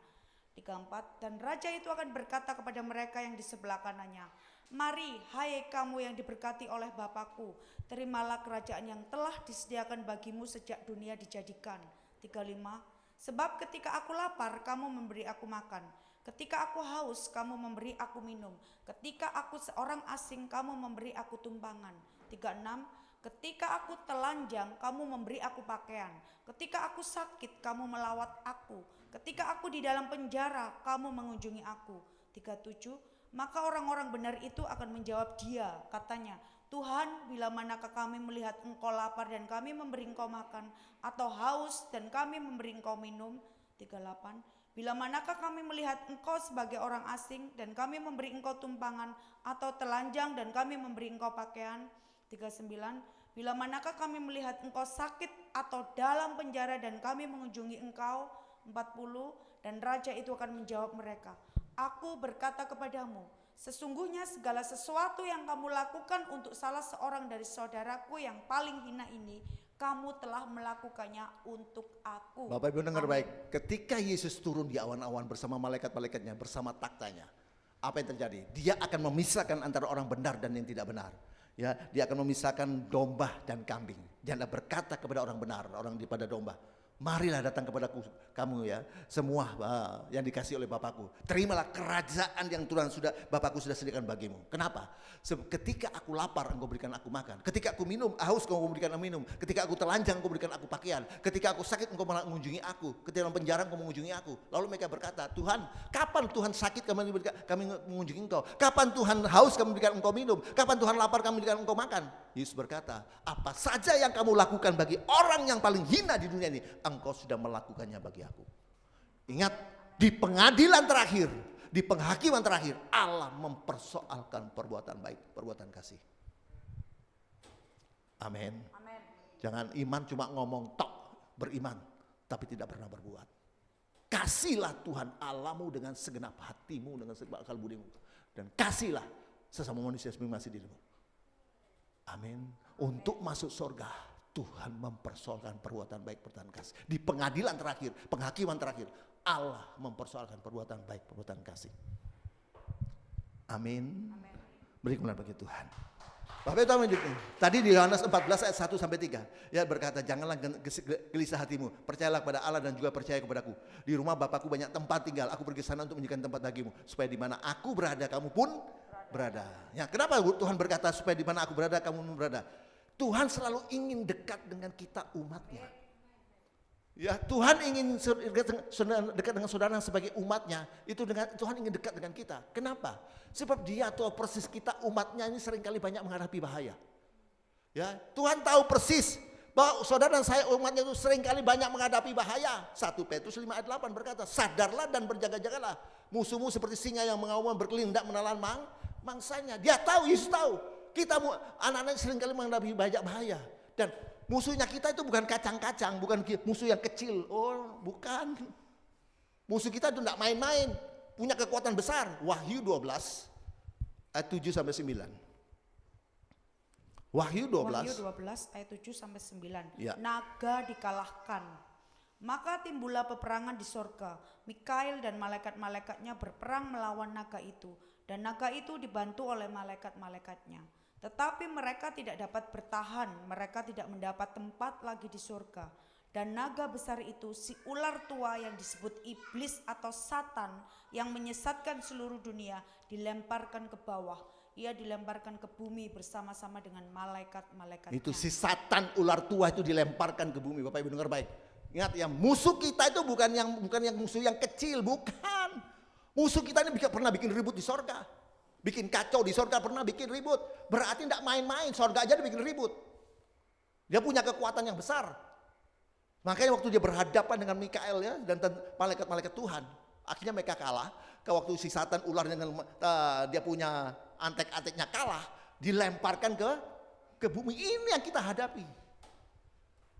34. Dan raja itu akan berkata kepada mereka yang di sebelah kanannya, mari hai kamu yang diberkati oleh Bapakku, terimalah kerajaan yang telah disediakan bagimu sejak dunia dijadikan. 35. Sebab ketika aku lapar, kamu memberi aku makan. Ketika aku haus, kamu memberi aku minum. Ketika aku seorang asing, kamu memberi aku tumpangan. 36. Ketika aku telanjang, kamu memberi aku pakaian. Ketika aku sakit, kamu melawat aku. Ketika aku di dalam penjara, kamu mengunjungi aku. 37. Maka orang-orang benar itu akan menjawab dia, katanya, Tuhan, bila manakah kami melihat engkau lapar dan kami memberi engkau makan, atau haus dan kami memberi engkau minum. 38. Bila manakah kami melihat engkau sebagai orang asing dan kami memberi engkau tumpangan, atau telanjang dan kami memberi engkau pakaian. 39. Bila manakah kami melihat engkau sakit atau dalam penjara dan kami mengunjungi engkau. 40. Dan raja itu akan menjawab mereka, aku berkata kepadamu, sesungguhnya segala sesuatu yang kamu lakukan untuk salah seorang dari saudaraku yang paling hina ini, kamu telah melakukannya untuk aku. Bapak Ibu dengar baik, ketika Yesus turun di awan-awan bersama malaikat-malaikatnya, bersama taktanya, apa yang terjadi? Dia akan memisahkan antara orang benar dan yang tidak benar. Ya, dia akan memisahkan domba dan kambing. Dia berkata kepada orang benar, orang daripada domba, marilah datang kepadaku kamu, ya, semua yang dikasih oleh Bapakku. Terimalah kerajaan yang Tuhan Bapakku sudah sediakan bagimu. Kenapa? Ketika aku lapar, engkau berikan aku makan. Ketika aku haus, engkau berikan aku minum. Ketika aku telanjang, engkau berikan aku pakaian. Ketika aku sakit, engkau mengunjungi aku. Ketika dalam penjara, engkau mengunjungi aku. Lalu mereka berkata, Tuhan, kapan Tuhan sakit kami mengunjungi engkau? Kapan Tuhan haus kami berikan engkau minum? Kapan Tuhan lapar kami berikan engkau makan? Yesus berkata, apa saja yang kamu lakukan bagi orang yang paling hina di dunia ini, engkau sudah melakukannya bagi aku. Ingat, di pengadilan terakhir, di penghakiman terakhir, Allah mempersoalkan perbuatan baik, perbuatan kasih. Amin. Jangan iman cuma ngomong tok, beriman, tapi tidak pernah berbuat. Kasihlah Tuhan Allahmu dengan segenap hatimu, dengan segenap akal budimu. Dan kasihlah sesama manusia seperti dirimu. Amin. Untuk masuk surga, Tuhan mempersoalkan perbuatan baik, perbuatan kasih. Di pengadilan terakhir, penghakiman terakhir, Allah mempersoalkan perbuatan baik, perbuatan kasih. Amin. Berikanlah bagi Tuhan. Bapak Ibu, tadi di Yohanes 14 ayat 1 sampai 3, ya berkata, janganlah gelisah hatimu, percayalah kepada Allah dan juga percaya kepadaku. Di rumah Bapakku banyak tempat tinggal, aku pergi sana untuk menyediakan tempat bagimu, supaya di mana aku berada kamu pun berada. Ya, kenapa Tuhan berkata supaya di mana aku berada kamu pun berada? Tuhan selalu ingin dekat dengan kita umatnya. Ya, Tuhan ingin dekat dengan saudara sebagai umatnya. Itu dengan Tuhan ingin dekat dengan kita. Kenapa? Sebab Dia tahu persis kita umatnya ini seringkali banyak menghadapi bahaya. Ya, Tuhan tahu persis bahwa saudara dan saya umatnya itu seringkali banyak menghadapi bahaya. 1 Petrus 5 ayat 8 berkata, sadarlah dan berjaga-jagalah. Musuhmu seperti singa yang mengaum berkeliling hendak menelan mangsanya. Dia tahu, Yesus tahu. Kita anak-anak seringkali menghadapi banyak bahaya. Dan musuhnya kita itu bukan kacang-kacang, bukan musuh yang kecil. Oh, bukan. Musuh kita itu tidak main-main, punya kekuatan besar. Wahyu 12 ayat 7 sampai 9. Wahyu 12 ayat 7 sampai 9. Ya. Naga dikalahkan. Maka timbullah peperangan di sorga. Mikail dan malaikat-malaikatnya berperang melawan naga itu. Dan naga itu dibantu oleh malaikat-malaikatnya. Tetapi mereka tidak dapat bertahan, mereka tidak mendapat tempat lagi di surga. Dan naga besar itu, si ular tua yang disebut iblis atau Satan, yang menyesatkan seluruh dunia, dilemparkan ke bawah. Ia dilemparkan ke bumi bersama-sama dengan malaikat-malaikatnya. Itu si Satan ular tua itu dilemparkan ke bumi. Bapak Ibu dengar baik. Ingat ya, musuh kita itu bukan yang musuh yang kecil, bukan. Musuh kita ini pernah bikin ribut di sorga. Bikin kacau di sorga, pernah bikin ribut. Berarti tidak main-main, sorga aja dia bikin ribut. Dia punya kekuatan yang besar. Makanya waktu dia berhadapan dengan Mikael ya, dan malaikat-malaikat Tuhan, akhirnya mereka kalah. Waktu si Satan ular dengan dia punya antek-anteknya kalah, dilemparkan ke bumi. Ini yang kita hadapi.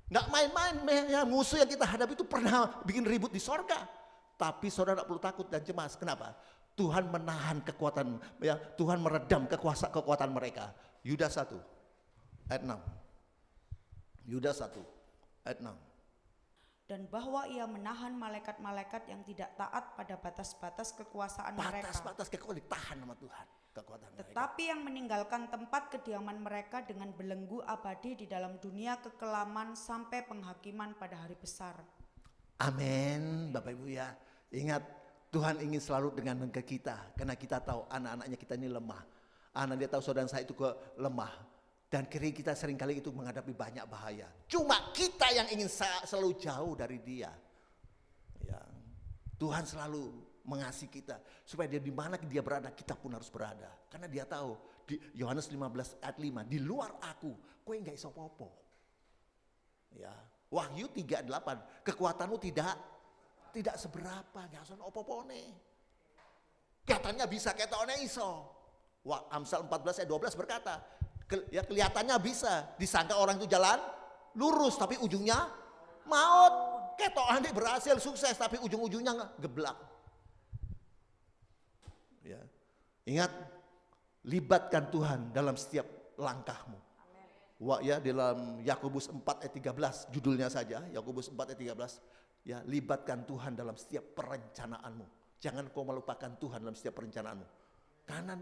Nggak main-main, ya, musuh yang kita hadapi itu pernah bikin ribut di sorga. Tapi saudara tidak perlu takut dan cemas. Kenapa? Tuhan menahan kekuatan, ya, Tuhan meredam kekuatan mereka. Yudas 1 ayat 6. Yudas 1 ayat 6. Dan bahwa ia menahan malaikat-malaikat yang tidak taat pada batas-batas kekuasaan mereka. Batas-batas kekuasaan ditahan sama Tuhan, kekuatan mereka. Tetapi yang meninggalkan tempat kediaman mereka dengan belenggu abadi di dalam dunia kekelaman sampai penghakiman pada hari besar. Amin, Bapak Ibu ya. Ingat, Tuhan ingin selalu dengan ke kita, karena kita tahu anak-anaknya kita ini lemah. Anak dia tahu saudara saya itu lemah. Dan kiri kita seringkali itu menghadapi banyak bahaya. Cuma kita yang ingin selalu jauh dari dia. Ya. Tuhan selalu mengasihi kita. Supaya dia di mana dia berada, kita pun harus berada. Karena dia tahu, di Yohanes 15 ayat 5, di luar aku, kowe nggak iso popo. Ya. Wahyu 3 ayat 8, kekuatanmu tidak seberapa, nyason opo-opone. Kelihatannya bisa, ketone iso. Amsal 14 ayat 12 berkata, ya kelihatannya bisa, disangka orang itu jalan lurus tapi ujungnya maut. Ketone berhasil sukses tapi ujung-ujungnya geblak. Ya. Ingat, libatkan Tuhan dalam setiap langkahmu. Ya, dalam Yakobus 4 ayat 13 judulnya saja, Yakobus 4 ayat 13. Ya, libatkan Tuhan dalam setiap perencanaanmu. Jangan kau melupakan Tuhan dalam setiap perencanaanmu. Karena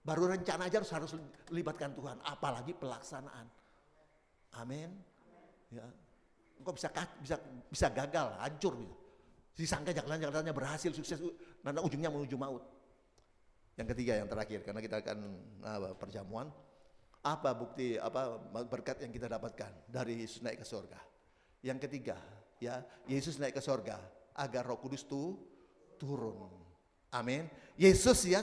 baru rencana aja harus libatkan Tuhan, apalagi pelaksanaan. Amin. Ya. Engkau bisa gagal, hancur gitu. Disangka jalan-jalannya berhasil, sukses, nanti ujungnya menuju maut. Yang ketiga, yang terakhir, karena kita akan perjamuan. Apa bukti, berkat yang kita dapatkan dari Yesus naik ke surga? Yang ketiga, ya, Yesus naik ke surga agar Roh Kudus turun. Amin. Yesus ya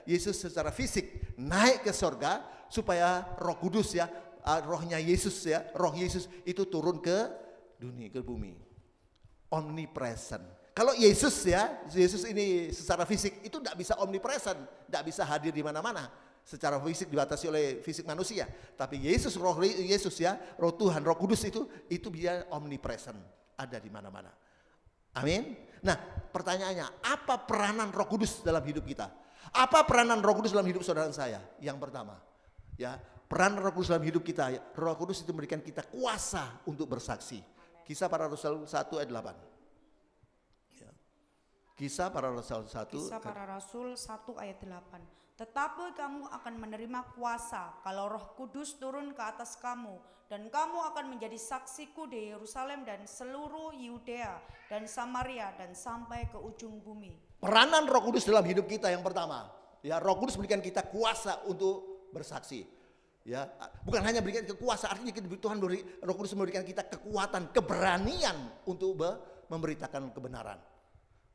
Yesus secara fisik naik ke surga supaya Roh Kudus ya, rohnya Yesus ya, Roh Yesus itu turun ke dunia, ke bumi. Omnipresent. kalau Yesus ya, Yesus ini secara fisik itu tidak bisa omnipresent, tidak bisa hadir di mana-mana. Secara fisik dibatasi oleh fisik manusia. Tapi Yesus, roh Yesus ya, roh Tuhan, roh kudus itu dia omnipresent, ada di mana-mana. Amin. Nah pertanyaannya, apa peranan roh kudus dalam hidup kita? Apa peranan roh kudus dalam hidup saudara saya? Yang pertama, ya peran roh kudus dalam hidup kita, roh kudus itu memberikan kita kuasa untuk bersaksi. Kisah para Rasul 1 ayat 8. Kisah para Rasul 1. Kisah para Rasul 1 ayat 8. Tetapi kamu akan menerima kuasa kalau Roh Kudus turun ke atas kamu, dan kamu akan menjadi saksiku di Yerusalem dan seluruh Yudea dan Samaria dan sampai ke ujung bumi. Peranan Roh Kudus dalam hidup kita yang pertama, ya Roh Kudus memberikan kita kuasa untuk bersaksi. Ya, bukan hanya berikan kekuasaan, artinya Tuhan Roh Kudus memberikan kita kekuatan, keberanian untuk memberitakan kebenaran.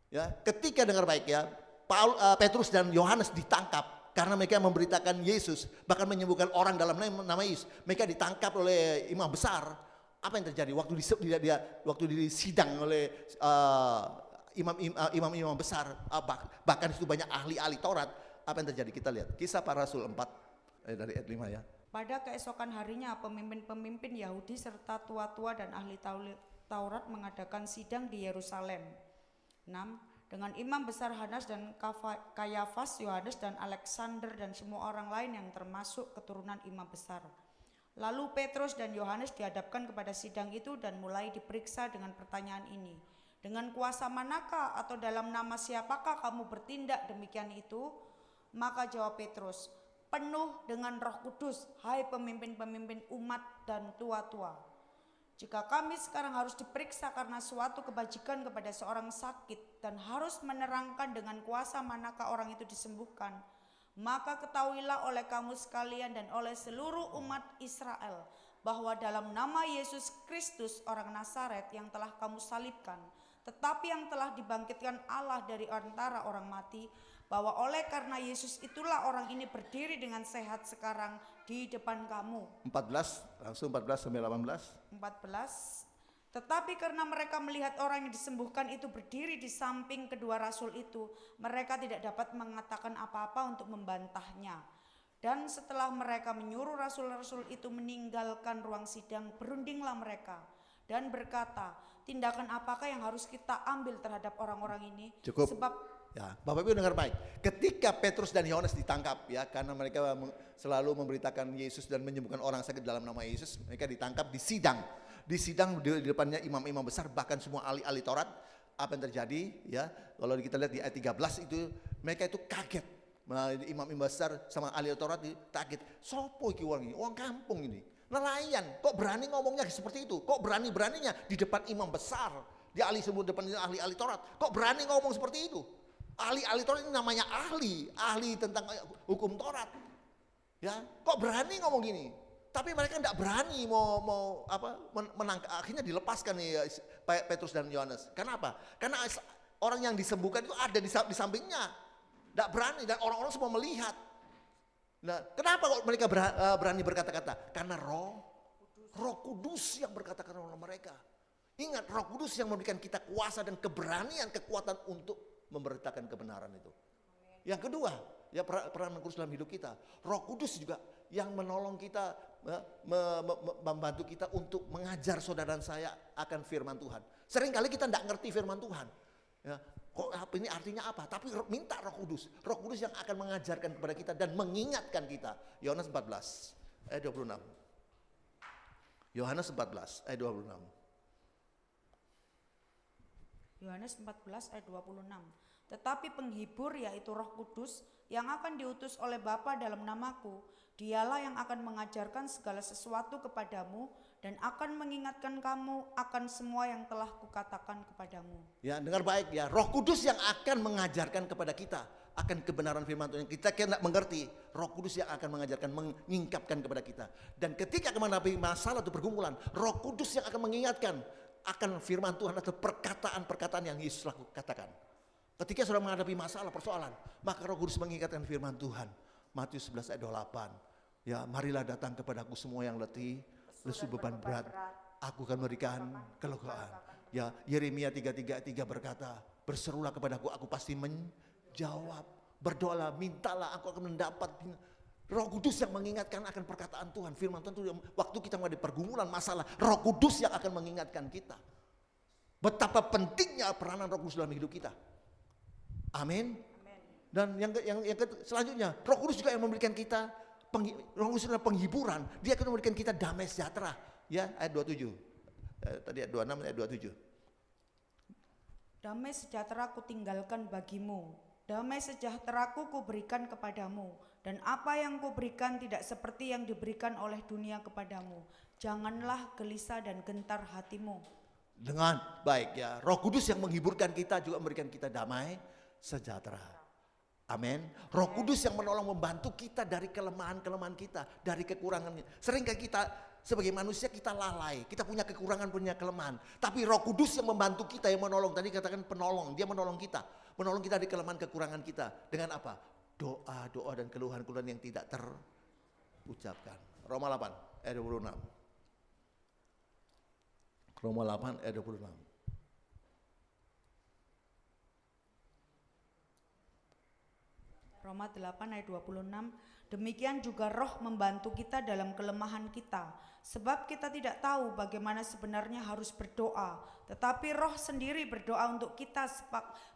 Ya, ketika dengar baik ya, Petrus dan Yohanes ditangkap karena mereka memberitakan Yesus, bahkan menyembuhkan orang dalam nama Yesus. Mereka ditangkap oleh imam besar. Apa yang terjadi waktu disidang oleh imam besar, bahkan itu banyak ahli-ahli Taurat. Apa yang terjadi? Kita lihat Kisah para Rasul 4 dari ayat 5 ya. Pada keesokan harinya pemimpin-pemimpin Yahudi serta tua-tua dan ahli Taurat mengadakan sidang di Yerusalem. 6. Dengan imam besar Hanas dan Kayafas, Yohanes dan Alexander dan semua orang lain yang termasuk keturunan imam besar. Lalu Petrus dan Yohanes dihadapkan kepada sidang itu dan mulai diperiksa dengan pertanyaan ini. Dengan kuasa manakah atau dalam nama siapakah kamu bertindak demikian itu? Maka jawab Petrus, penuh dengan Roh Kudus, hai pemimpin-pemimpin umat dan tua-tua. Jika kami sekarang harus diperiksa karena suatu kebajikan kepada seorang sakit dan harus menerangkan dengan kuasa manakah orang itu disembuhkan, maka ketahuilah oleh kamu sekalian dan oleh seluruh umat Israel bahwa dalam nama Yesus Kristus orang Nazaret yang telah kamu salibkan, tetapi yang telah dibangkitkan Allah dari antara orang mati, bahwa oleh karena Yesus itulah orang ini berdiri dengan sehat sekarang di depan kamu. 14, langsung 14 sampai 18. 14. Tetapi karena mereka melihat orang yang disembuhkan itu berdiri di samping kedua rasul itu, mereka tidak dapat mengatakan apa-apa untuk membantahnya. Dan setelah mereka menyuruh rasul-rasul itu meninggalkan ruang sidang, berundinglah mereka dan berkata, tindakan apakah yang harus kita ambil terhadap orang-orang ini? Cukup. Sebab ya, Bapak Ibu dengar baik. Ketika Petrus dan Yohanes ditangkap ya, karena mereka selalu memberitakan Yesus dan menyembuhkan orang sakit dalam nama Yesus, mereka ditangkap di sidang. Di sidang di depannya imam-imam besar, bahkan semua ahli-ahli Taurat. Apa yang terjadi ya? Kalau kita lihat di ayat 13 itu, mereka itu kaget. Imam-imam besar sama ahli Taurat kaget. Sopo iki wong ini? Orang kampung ini. Nelayan, kok berani ngomongnya seperti itu? Kok berani-beraninya di depan imam besar? Di semua depan ahli-ahli Taurat. Kok berani ngomong seperti itu? Ahli-ahli Taurat ini namanya ahli tentang hukum Taurat. Ya, kok berani ngomong gini? Tapi mereka tidak berani mau menangkap. Akhirnya dilepaskan nih Petrus dan Yohanes. Kenapa? Karena orang yang disembuhkan itu ada di sampingnya. Tidak berani dan orang-orang semua melihat. Nah, kenapa kok mereka berani berkata-kata? Karena Roh Kudus yang berkata-kata oleh mereka. Ingat, Roh Kudus yang memberikan kita kuasa dan keberanian, kekuatan untuk memberitakan kebenaran itu. Yang kedua, ya peran Kudus dalam hidup kita. Roh Kudus juga yang menolong kita, membantu kita untuk mengajar saudara dan saya akan firman Tuhan. Seringkali kita tidak ngerti firman Tuhan. Ya, kok ini artinya apa? Tapi minta Roh Kudus yang akan mengajarkan kepada kita dan mengingatkan kita. Yohanes 14 ayat 26. Yohanes 14 ayat 26. Yohanes 14 ayat 26. Tetapi penghibur yaitu Roh Kudus yang akan diutus oleh Bapa dalam namaku, dialah yang akan mengajarkan segala sesuatu kepadamu dan akan mengingatkan kamu akan semua yang telah kukatakan kepadamu. Ya, dengar baik ya, Roh Kudus yang akan mengajarkan kepada kita akan kebenaran firman Tuhan. Kita tidak mengerti, Roh Kudus yang akan mengajarkan, mengingkapkan kepada kita. Dan ketika menghadapi masalah atau pergumulan, Roh Kudus yang akan mengingatkan akan firman Tuhan atau perkataan-perkataan yang Yesus katakan. Ketika sudah menghadapi masalah, persoalan, maka Roh Kudus mengingatkan firman Tuhan. Matius 11 ayat 28. Ya, marilah datang kepadaku semua yang letih, lesu beban berat, aku akan memberikan kelegaan. Ya, Yeremia 33 ayat 3 berkata, Berserulah kepadaku, aku pasti menjawab. Berdoalah, mintalah, aku akan mendapat. Roh Kudus yang mengingatkan akan perkataan Tuhan, firman Tuhan itu waktu kita menghadapi pergumulan masalah, Roh Kudus yang akan mengingatkan kita. Betapa pentingnya peranan Roh Kudus dalam hidup kita. Amin. Dan yang selanjutnya, Roh Kudus juga yang memberikan kita Roh Kudus adalah penghiburan. Dia akan memberikan kita damai sejahtera. Ya, ayat 27. Tadi ayat 26, ayat 27. Damai sejahtera ku tinggalkan bagimu, damai sejahteraku ku berikan kepadamu, dan apa yang ku berikan tidak seperti yang diberikan oleh dunia kepadamu. Janganlah gelisah dan gentar hatimu. Dengan baik ya, Roh Kudus yang menghiburkan kita juga memberikan kita damai sejahtera. Amin. Roh Kudus yang menolong membantu kita dari kelemahan-kelemahan kita, dari kekurangannya. Seringkali kita sebagai manusia kita lalai, kita punya kekurangan, punya kelemahan. Tapi Roh Kudus yang membantu kita, yang menolong. Tadi katakan penolong, dia menolong kita dari kelemahan kekurangan kita. Dengan apa? Doa dan keluhan-keluhan yang tidak terucapkan. Roma 8 ayat 26. Roma 8 ayat 26. Roma 8 ayat 26, demikian juga Roh membantu kita dalam kelemahan kita. Sebab kita tidak tahu bagaimana sebenarnya harus berdoa, tetapi Roh sendiri berdoa untuk kita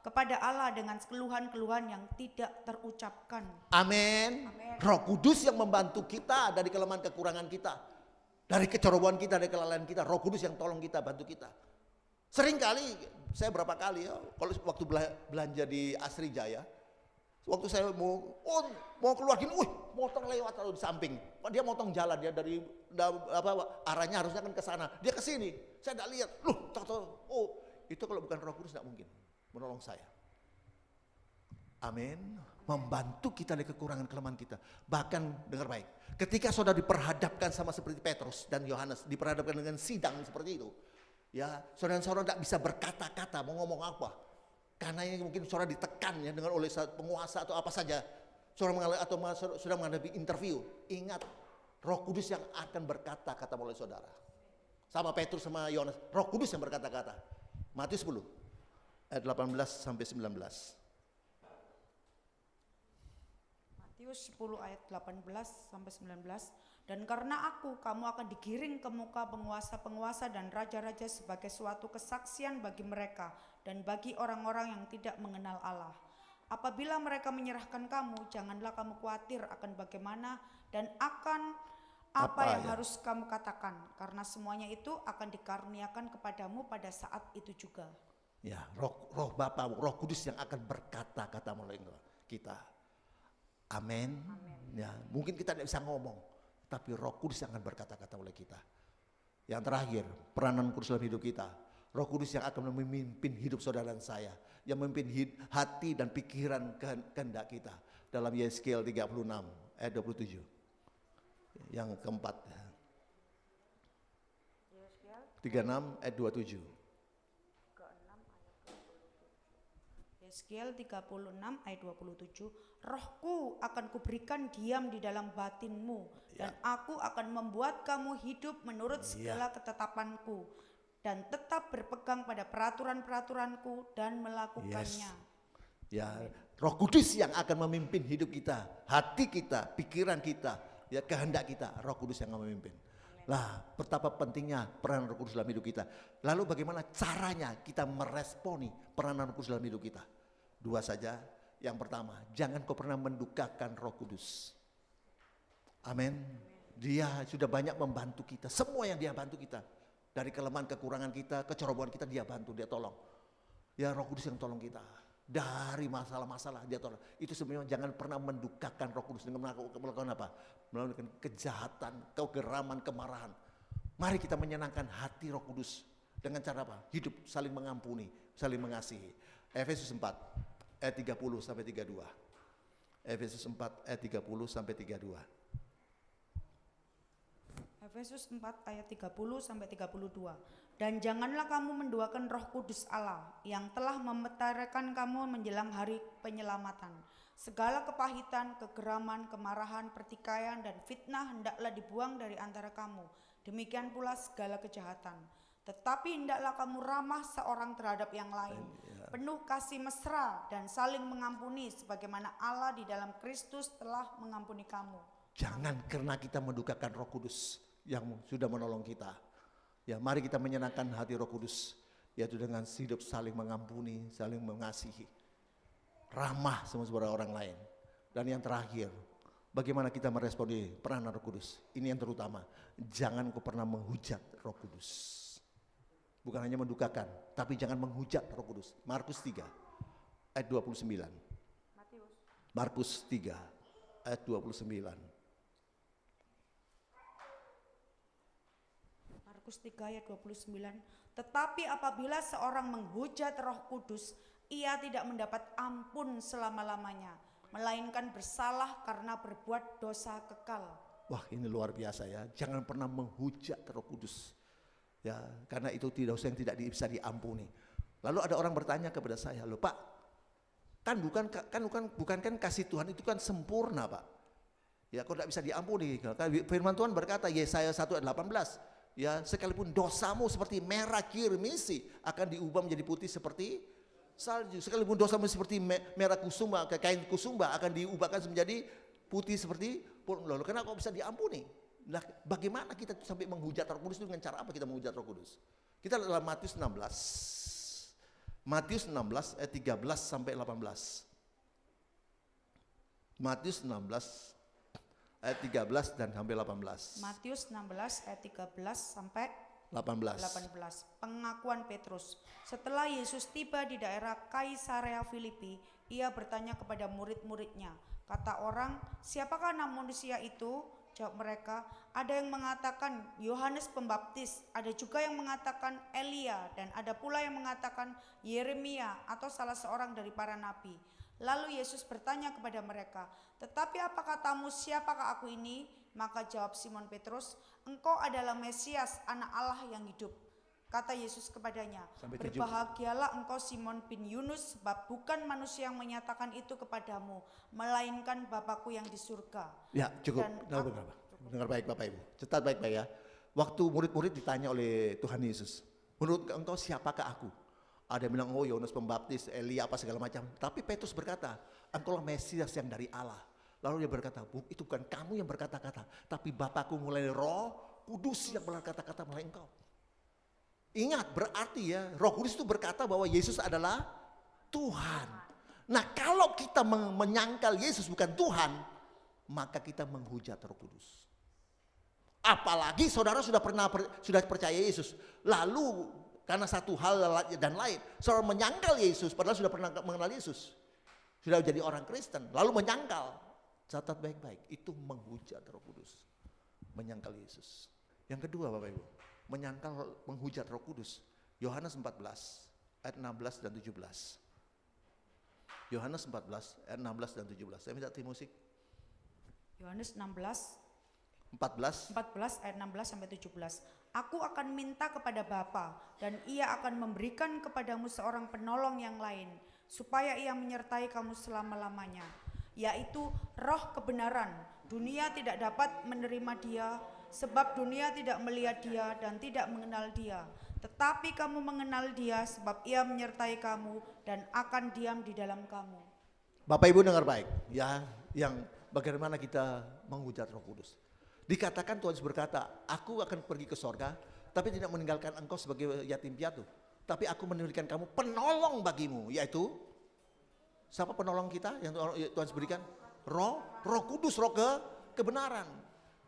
kepada Allah dengan keluhan-keluhan yang tidak terucapkan. Amin. Roh Kudus yang membantu kita dari kelemahan kekurangan kita, dari kecerobohan kita, dari kelalaian kita. Roh Kudus yang tolong kita, bantu kita. Seringkali, saya berapa kali ya, kalau waktu belanja di Asri Jaya, waktu saya mau keluar gini, motor lewat lalu di samping. Dia motong jalan, dia dari arahnya harusnya kan ke sana. Dia ke sini. Saya tidak lihat. Itu kalau bukan Roh Kudus tidak mungkin menolong saya. Amin. Membantu kita dari kekurangan kelemahan kita. Bahkan dengar baik, ketika saudara diperhadapkan sama seperti Petrus dan Yohanes, diperhadapkan dengan sidang seperti itu, ya saudara-saudara tidak bisa berkata-kata mau ngomong apa. Karena ini mungkin saudara ditekan ya dengan oleh penguasa atau apa saja. Saudara menghadapi interview. Ingat, Roh Kudus yang akan berkata-kata oleh saudara. Sama Petrus sama Yohanes, Roh Kudus yang berkata-kata. Matius 10 ayat 18 sampai 19. Matius 10 ayat 18 sampai 19. Dan karena aku, kamu akan digiring ke muka penguasa-penguasa dan raja-raja sebagai suatu kesaksian bagi mereka dan bagi orang-orang yang tidak mengenal Allah. Apabila mereka menyerahkan kamu, janganlah kamu khawatir akan bagaimana dan akan apa yang harus kamu katakan, karena semuanya itu akan dikaruniakan kepadamu pada saat itu juga. Ya, roh Bapa, Roh Kudus yang akan berkata-kata melalui kita. Amin. Ya, mungkin kita tidak bisa ngomong, tapi Roh Kudus yang akan berkata-kata oleh kita. Yang terakhir, peranan Kudus dalam hidup kita. Roh Kudus yang akan memimpin hidup saudara dan saya, yang memimpin hati dan pikiran kehendak kita. Dalam Yeskiel 36 ayat 27. Yang keempat. 36 ayat 27. Yeskiel 36 ayat 27. Rohku akan kuberikan diam di dalam batinmu, dan aku akan membuat kamu hidup menurut segala ketetapanku, dan tetap berpegang pada peraturan-peraturanku dan melakukannya. Ya, Roh Kudus yang akan memimpin hidup kita, hati kita, pikiran kita, ya kehendak kita. Roh Kudus yang akan memimpin. Lah, betapa pentingnya peranan Roh Kudus dalam hidup kita. Lalu bagaimana caranya kita meresponi peranan Roh Kudus dalam hidup kita? Dua saja. Yang pertama, jangan kau pernah mendukakan Roh Kudus. Amin. Dia sudah banyak membantu kita. Semua yang dia bantu kita. Dari kelemahan, kekurangan kita, kecerobohan kita, dia bantu, dia tolong. Ya, Roh Kudus yang tolong kita. Dari masalah-masalah dia tolong. Itu sebenarnya jangan pernah mendukakan Roh Kudus dengan melakukan apa? Melakukan kejahatan, kegeraman, kemarahan. Mari kita menyenangkan hati Roh Kudus dengan cara apa? Hidup saling mengampuni, saling mengasihi. Efesus 4 ayat 30 sampai 32. Efesus 4 ayat 30 sampai 32. Efesus 4 ayat 30 sampai 32. Dan janganlah kamu menduakan Roh Kudus Allah yang telah memetarakan kamu menjelang hari penyelamatan. Segala kepahitan, kegeraman, kemarahan, pertikaian dan fitnah hendaklah dibuang dari antara kamu. Demikian pula segala kejahatan. Tetapi hendaklah kamu ramah seorang terhadap yang lain penuh kasih mesra dan saling mengampuni sebagaimana Allah di dalam Kristus telah mengampuni kamu. Jangan karena kita mendukakan Roh Kudus yang sudah menolong kita. Ya, mari kita menyenangkan hati Roh Kudus, yaitu dengan hidup saling mengampuni, saling mengasihi, ramah sama orang lain. Dan yang terakhir, bagaimana kita meresponi peranan Roh Kudus? Ini yang terutama, jangan kau pernah menghujat Roh Kudus. Bukan hanya mendukakan, tapi jangan menghujat Roh Kudus. Markus 3 ayat 29. Markus 3 ayat 29. Markus 3 ayat 29. Tetapi apabila seorang menghujat Roh Kudus, ia tidak mendapat ampun selama-lamanya, melainkan bersalah karena berbuat dosa kekal. Wah, ini luar biasa ya. Jangan pernah menghujat Roh Kudus. Ya, karena itu dosa yang tidak bisa diampuni. Lalu ada orang bertanya kepada saya, "Loh, Pak, bukan kasih Tuhan itu kan sempurna, Pak. Ya, kok tidak bisa diampuni?" Firman Tuhan berkata, Yesaya 1 ayat 18, ya, sekalipun dosamu seperti merah kirmisi akan diubah menjadi putih seperti salju. Sekalipun dosamu seperti merah kusumba, kain kusumba akan diubahkan menjadi putih seperti purun. Lalu kenapa kok bisa diampuni? Nah, bagaimana kita sampai menghujat Roh Kudus itu, dengan cara apa kita menghujat Roh Kudus? Kita dalam Matius 16. Matius 16 ayat 13 sampai 18. Matius 16 ayat 13 dan sampai 18. Matius 16 ayat 13 sampai 18. Pengakuan Petrus. Setelah Yesus tiba di daerah Kaisarea Filipi, ia bertanya kepada murid-muridnya, kata orang, "Siapakah nama manusia itu?" Jawab mereka, "Ada yang mengatakan Yohanes Pembaptis, ada juga yang mengatakan Elia, dan ada pula yang mengatakan Yeremia atau salah seorang dari para nabi." Lalu Yesus bertanya kepada mereka, "Tetapi apa katamu, siapakah aku ini?" Maka jawab Simon Petrus, "Engkau adalah Mesias, anak Allah yang hidup." Kata Yesus kepadanya, "Berbahagialah engkau Simon bin Yunus, sebab bukan manusia yang menyatakan itu kepadamu, melainkan Bapakku yang di surga." Ya, cukup. Dengar baik Bapak Ibu. Catat baik-baik ya. Waktu murid-murid ditanya oleh Tuhan Yesus, "Menurut engkau siapakah aku?" Ada yang bilang, "Oh, Yohanes Pembaptis, Elia, apa segala macam." Tapi Petrus berkata, "Engkau lah Mesias yang dari Allah." Lalu dia berkata, "Itu bukan kamu yang berkata-kata, tapi Bapakku melalui Roh Kudus yang berkata-kata melalui engkau." Ingat, berarti ya, Roh Kudus itu berkata bahwa Yesus adalah Tuhan. Nah, kalau kita menyangkal Yesus bukan Tuhan, maka kita menghujat Roh Kudus. Apalagi saudara sudah percaya Yesus, lalu karena satu hal dan lain, saudara menyangkal Yesus padahal sudah pernah mengenal Yesus, sudah jadi orang Kristen, lalu menyangkal. Catat baik-baik, itu menghujat Roh Kudus, menyangkal Yesus. Yang kedua Bapak Ibu, menghujat Roh Kudus. Yohanes 14 ayat 16 dan 17. Yohanes 14 ayat 16 dan 17. Saya minta tim musik. Yohanes 14 ayat 16 sampai 17. "Aku akan minta kepada Bapa, dan ia akan memberikan kepadamu seorang penolong yang lain, supaya ia menyertai kamu selama-lamanya, yaitu Roh kebenaran. Dunia tidak dapat menerima dia, sebab dunia tidak melihat dia dan tidak mengenal dia. Tetapi kamu mengenal dia, sebab ia menyertai kamu dan akan diam di dalam kamu." Bapak Ibu dengar baik ya, yang bagaimana kita menghujat Roh Kudus. Dikatakan Tuhan Yesus berkata, "Aku akan pergi ke sorga, tapi tidak meninggalkan engkau sebagai yatim piatu. Tapi aku memberikan kamu penolong bagimu." Yaitu, siapa penolong kita yang Tuhan Yesus berikan? Roh Kudus, Roh kebenaran.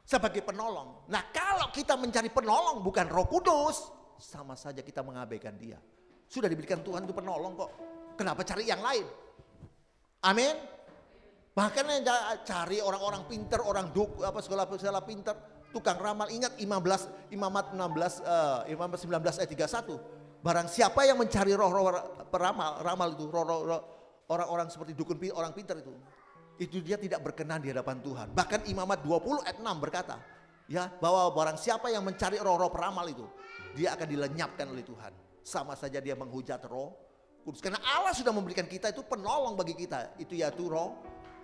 Sebagai penolong. Nah, kalau kita mencari penolong bukan Roh Kudus, sama saja kita mengabaikan dia. Sudah diberikan Tuhan itu penolong kok. Kenapa cari yang lain? Amin. Bahkan cari orang-orang pintar, orang segala pintar, tukang ramal. Ingat Imamat 19 ayat 31. Barang siapa yang mencari roh-roh ramal itu, orang-orang seperti dukun, orang pintar itu dia tidak berkenan di hadapan Tuhan. Bahkan Imamat 20 ayat 6 berkata, ya, bahwa barang siapa yang mencari roh-roh peramal itu, dia akan dilenyapkan oleh Tuhan. Sama saja dia menghujat Roh Kudus. Karena Allah sudah memberikan kita itu penolong bagi kita, itu yaitu Roh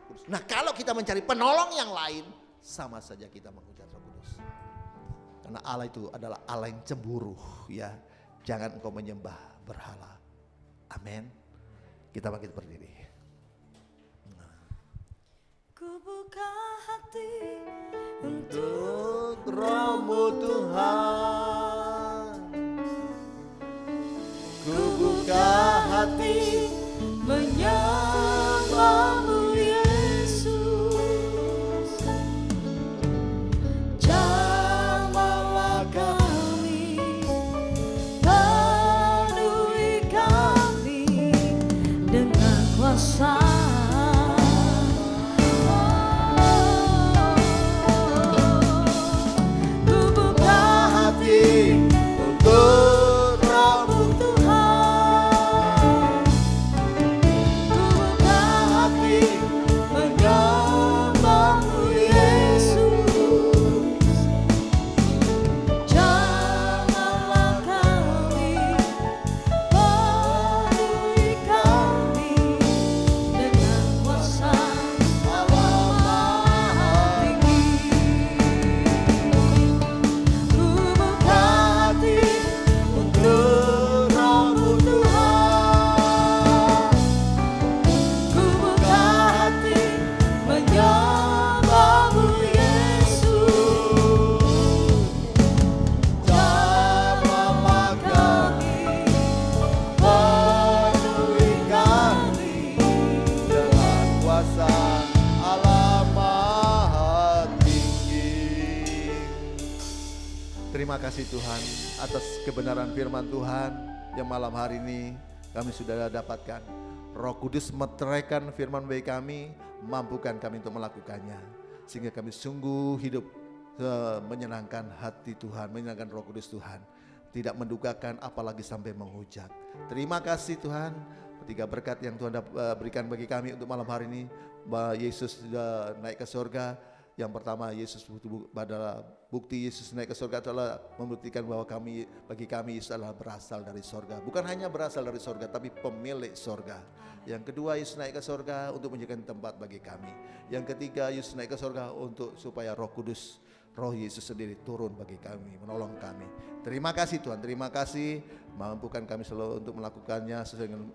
Kudus. Nah, kalau kita mencari penolong yang lain, sama saja kita menghujat Roh Kudus. Karena Allah itu adalah Allah yang cemburu, ya. Jangan engkau menyembah berhala. Amin. Kita bangkit berdiri. Ku buka hati Untuk Roh-Mu Tuhan, ku buka hati menyembah-Mu Yesus. Jamahlah kami, penuhi kami dengan kuasa. Ku buka hati untuk Roh-Mu Tuhan, ku buka hati menyembah-Mu Yesus. Jamahlah kami, penuhi kami dengan kuasa Allah Maha Tinggi. Ku buka hati untuk Roh-Mu Tuhan, ku buka hati menyembah-Mu Yesus. Jamahlah kami, penuhi kami dengan kuasa Allah Maha Tinggi. Terima kasih Tuhan atas kebenaran firman Tuhan yang malam hari ini kami sudah dapatkan. Roh Kudus meteraikan firman bagi kami, mampukan kami untuk melakukannya. Sehingga kami sungguh hidup menyenangkan hati Tuhan, menyenangkan Roh Kudus Tuhan. Tidak mendugakan apalagi sampai menghujat. Terima kasih Tuhan. Tiga berkat yang Tuhan berikan bagi kami untuk malam hari ini. Bahwa Yesus sudah naik ke surga. Yang pertama Yesus pada bukti Yesus naik ke surga adalah membuktikan bahwa bagi kami Yesus adalah berasal dari surga. Bukan hanya berasal dari surga tapi pemilik surga. Yang kedua Yesus naik ke surga untuk menjadikan tempat bagi kami. Yang ketiga Yesus naik ke surga untuk supaya Roh Kudus, Roh Yesus sendiri turun bagi kami, menolong kami. Terima kasih Tuhan, terima kasih mampukan kami selalu untuk melakukannya sesuai dengan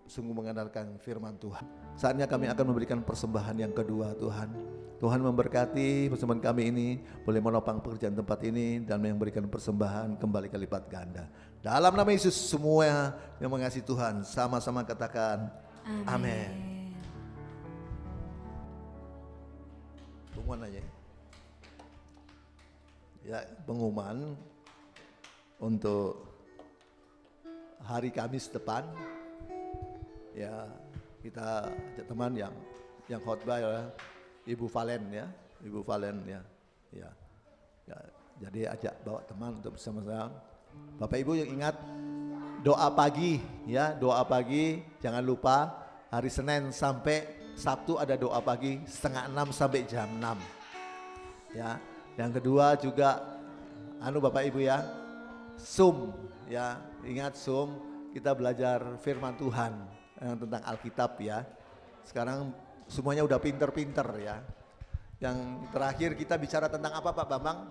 sungguh mengandalkan firman Tuhan. Saatnya kami akan memberikan persembahan yang kedua Tuhan. Tuhan memberkati persembahan kami ini, boleh menopang pekerjaan tempat ini dan memberikan persembahan kembali kelipat ganda. Dalam nama Yesus semua yang mengasihi Tuhan sama-sama katakan amin. Pengumuman aja. Ya, pengumuman untuk hari Kamis depan. Ya, kita ada teman yang khotbah ya, Ibu Valen ya, Ibu Valen ya. Ya. Jadi ajak bawa teman untuk bersama-sama. Bapak Ibu yang ingat doa pagi ya, doa pagi jangan lupa hari Senin sampai Sabtu ada doa pagi 5:30 sampai jam 6. Ya. Yang kedua juga Bapak Ibu ya, Zoom ya, ingat Zoom kita belajar firman Tuhan tentang Alkitab ya. Sekarang semuanya udah pinter-pinter ya. Yang terakhir kita bicara tentang apa Pak Bambang?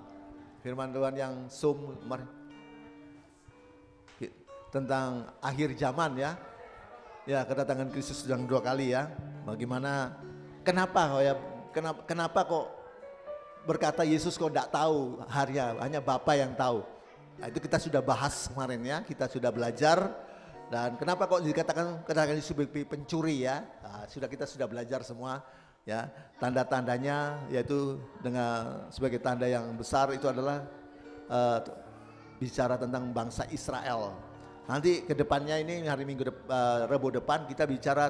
Firman Tuhan yang Zoom tentang akhir zaman ya. Ya, kedatangan Kristus yang 2 kali ya. Bagaimana kenapa kok berkata Yesus kok enggak tahu harinya, hanya Bapa yang tahu. Nah, itu kita sudah bahas kemarin ya, kita sudah belajar. Dan kenapa kok dikatakan Yesus sebagai pencuri ya? Nah, kita sudah belajar semua ya. Tanda-tandanya yaitu dengan sebagai tanda yang besar itu adalah bicara tentang bangsa Israel. Nanti ke depannya ini hari Minggu Rabu depan kita bicara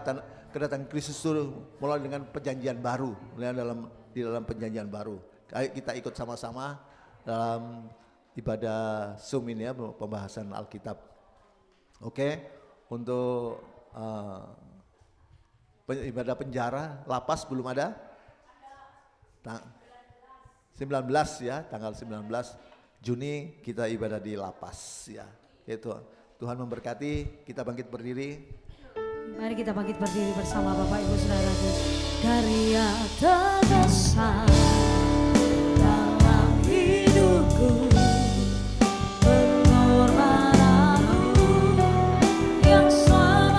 kedatangan Kristus mulai dengan perjanjian baru, di dalam perjanjian baru. Ayo kita ikut sama-sama dalam ibadah Zoom ini ya, pembahasan Alkitab. Oke, untuk ibadah penjara, lapas belum ada? 19 ya, tanggal 19 Juni kita ibadah di lapas ya. Itu Tuhan memberkati, kita bangkit berdiri. Mari kita bangkit berdiri bersama Bapak Ibu Saudaraku. Karya terbesar dalam hidupku, pengorbananmu yang selalu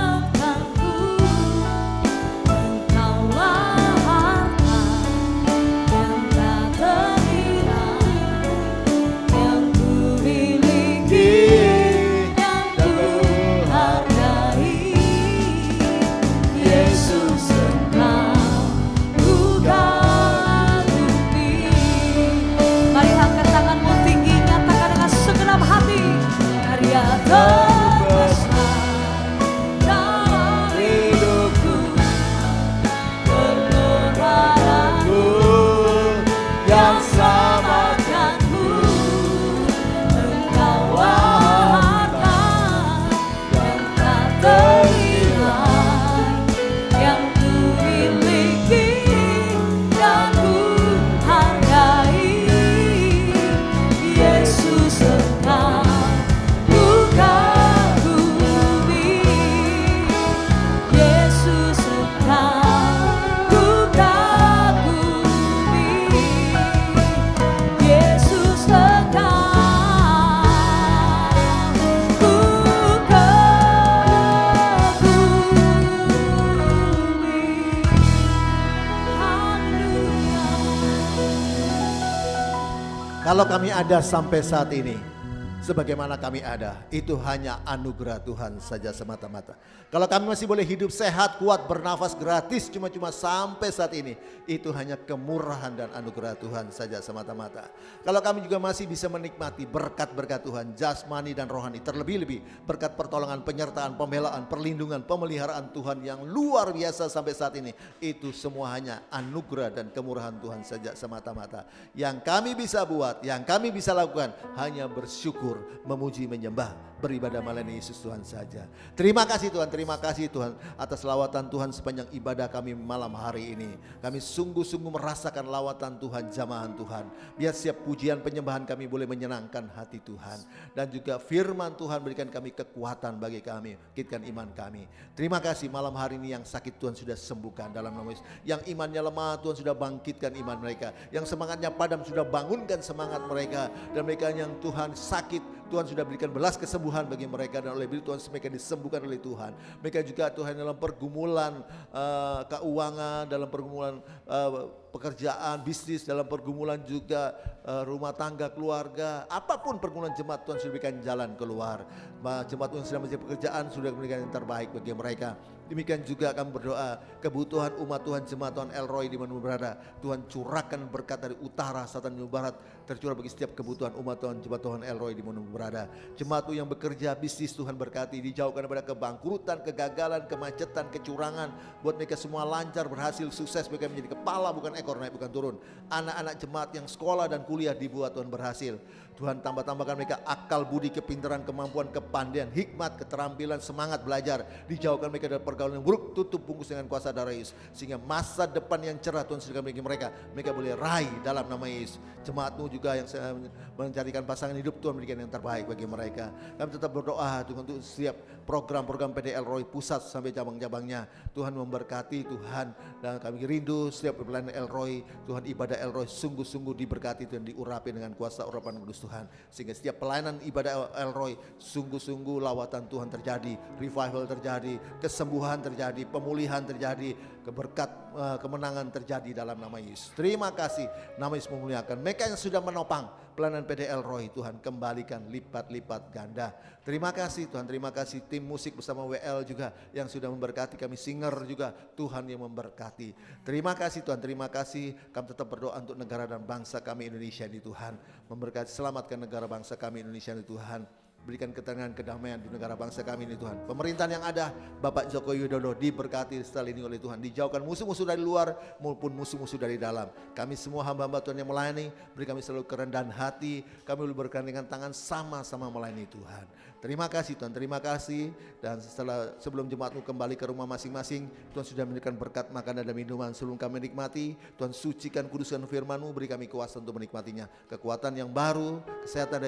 Kalau kami ada sampai saat ini, sebagaimana kami ada, itu hanya anugerah Tuhan saja semata-mata. Kalau kami masih boleh hidup sehat, kuat, bernafas gratis cuma-cuma sampai saat ini, itu hanya kemurahan dan anugerah Tuhan saja semata-mata. Kalau kami juga masih bisa menikmati berkat-berkat Tuhan, jasmani dan rohani, terlebih-lebih berkat pertolongan, penyertaan, pembelaan, perlindungan, pemeliharaan Tuhan yang luar biasa sampai saat ini, itu semua hanya anugerah dan kemurahan Tuhan saja semata-mata. Yang kami bisa buat, yang kami bisa lakukan, hanya bersyukur, memuji, menyembah, beribadah melayani Yesus Tuhan saja. Terima kasih Tuhan atas lawatan Tuhan sepanjang ibadah kami malam hari ini. Kami sungguh-sungguh merasakan lawatan Tuhan, jamahan Tuhan. Biar setiap pujian penyembahan kami boleh menyenangkan hati Tuhan. Dan juga firman Tuhan berikan kami kekuatan bagi kami, bangkitkan iman kami. Terima kasih malam hari ini yang sakit Tuhan sudah sembuhkan dalam nama Yesus. Yang imannya lemah Tuhan sudah bangkitkan iman mereka. Yang semangatnya padam sudah bangunkan semangat mereka. Dan mereka yang Tuhan sakit, Tuhan sudah berikan belas kesembuhan bagi mereka, dan oleh itu Tuhan mereka disembuhkan oleh Tuhan. Mereka juga Tuhan dalam pergumulan keuangan, dalam pergumulan pekerjaan, bisnis, dalam pergumulan juga rumah tangga, keluarga, apapun pergumulan jemaat Tuhan sudah berikan jalan keluar. Jemaat Tuhan sedang mencari pekerjaan, sudah memberikan yang terbaik bagi mereka. Demikian juga kami berdoa kebutuhan umat Tuhan, jemaat Tuhan El Roy di mana berada, Tuhan curahkan berkat dari utara, selatan, timur, barat, tercurah bagi setiap kebutuhan umat Tuhan, jemaat Tuhan El Roy di mana berada. Jemaat Tuhan yang bekerja, bisnis Tuhan berkati, dijauhkan daripada kebangkrutan, kegagalan, kemacetan, kecurangan, buat mereka semua lancar, berhasil, sukses, mereka menjadi kepala bukan ekor, naik bukan turun. Anak-anak jemaat yang sekolah dan kuliah dibuat Tuhan berhasil. Tuhan tambahkan mereka akal, budi, kepintaran, kemampuan, kepandaian, hikmat, keterampilan, semangat belajar. Dijauhkan mereka dari pergaulan yang buruk, tutup bungkus dengan kuasa darah Yesus. Sehingga masa depan yang cerah Tuhan sediakan bagi mereka, mereka boleh raih dalam nama Yesus. Jemaatmu juga yang mencarikan pasangan hidup, Tuhan berikan yang terbaik bagi mereka. Kami tetap berdoa Tuhan untuk setiap program-program PDL Roy pusat sampai cabang-cabangnya. Tuhan memberkati Tuhan, dan kami rindu setiap pelayanan El Roy, Tuhan ibadah El Roy sungguh-sungguh diberkati dan diurapi dengan kuasa urapan kudus Tuhan. Sehingga setiap pelayanan ibadah El Roy sungguh-sungguh lawatan Tuhan terjadi, revival terjadi, kesembuhan terjadi, pemulihan terjadi, kemenangan terjadi dalam nama Yesus. Terima kasih, nama Yesus memuliakan. Mereka yang sudah menopang pelayanan PDL Roy, Tuhan kembalikan lipat-lipat ganda. Terima kasih Tuhan, terima kasih tim musik bersama WL juga yang sudah memberkati kami, singer juga Tuhan yang memberkati. Terima kasih Tuhan, terima kasih. Kami tetap berdoa untuk negara dan bangsa kami Indonesia ini Tuhan. Memberkati, selamatkan negara bangsa kami Indonesia ini Tuhan. Berikan ketenangan, kedamaian di negara bangsa kami ini Tuhan. Pemerintahan yang ada, Bapak Joko Widodo diberkati setelah ini oleh Tuhan. Dijauhkan musuh-musuh dari luar maupun musuh-musuh dari dalam. Kami semua hamba-hamba Tuhan yang melayani, beri kami selalu kerendahan hati. Kami boleh bergandengan tangan sama-sama melayani Tuhan. Terima kasih Tuhan, terima kasih. Dan sebelum jemaatmu kembali ke rumah masing-masing, Tuhan sudah memberikan berkat makanan dan minuman sebelum kami nikmati. Tuhan sucikan, kuduskan firman-Mu, beri kami kuasa untuk menikmatinya. Kekuatan yang baru, kesehatan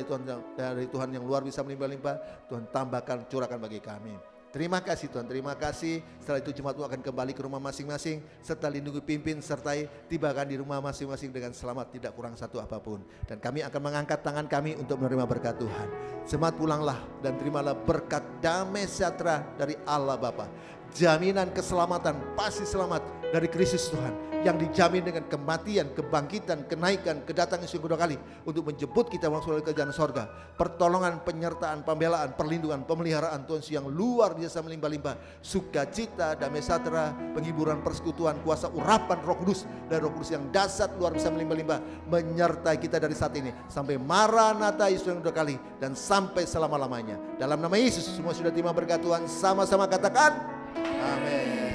dari Tuhan yang luar biasa melimpah-limpah, Tuhan tambahkan, curahkan bagi kami. Terima kasih Tuhan, terima kasih. Setelah itu jemaatmu akan kembali ke rumah masing-masing, serta lindungi, pimpin, sertai tibakan di rumah masing-masing dengan selamat, tidak kurang satu apapun. Dan kami akan mengangkat tangan kami untuk menerima berkat Tuhan. Jemaat pulanglah dan terimalah berkat damai sejahtera dari Allah Bapa. Jaminan keselamatan, pasti selamat dari Kristus Tuhan yang dijamin dengan kematian, kebangkitan, kenaikan, kedatangan yang kedua kali untuk menjemput kita masuk ke kerajaan sorga. Pertolongan, penyertaan, pembelaan, perlindungan, pemeliharaan Tuhan yang luar biasa melimpah-limpah. Sukacita, damai sejahtera, penghiburan, persekutuan, kuasa urapan Roh Kudus dan Roh Kudus yang dahsyat luar biasa melimpah-limpah menyertai kita dari saat ini sampai Maranatha Yesus yang kedua kali dan sampai selama-lamanya. Dalam nama Yesus semua sudah terima berkat Tuhan, sama-sama katakan amin.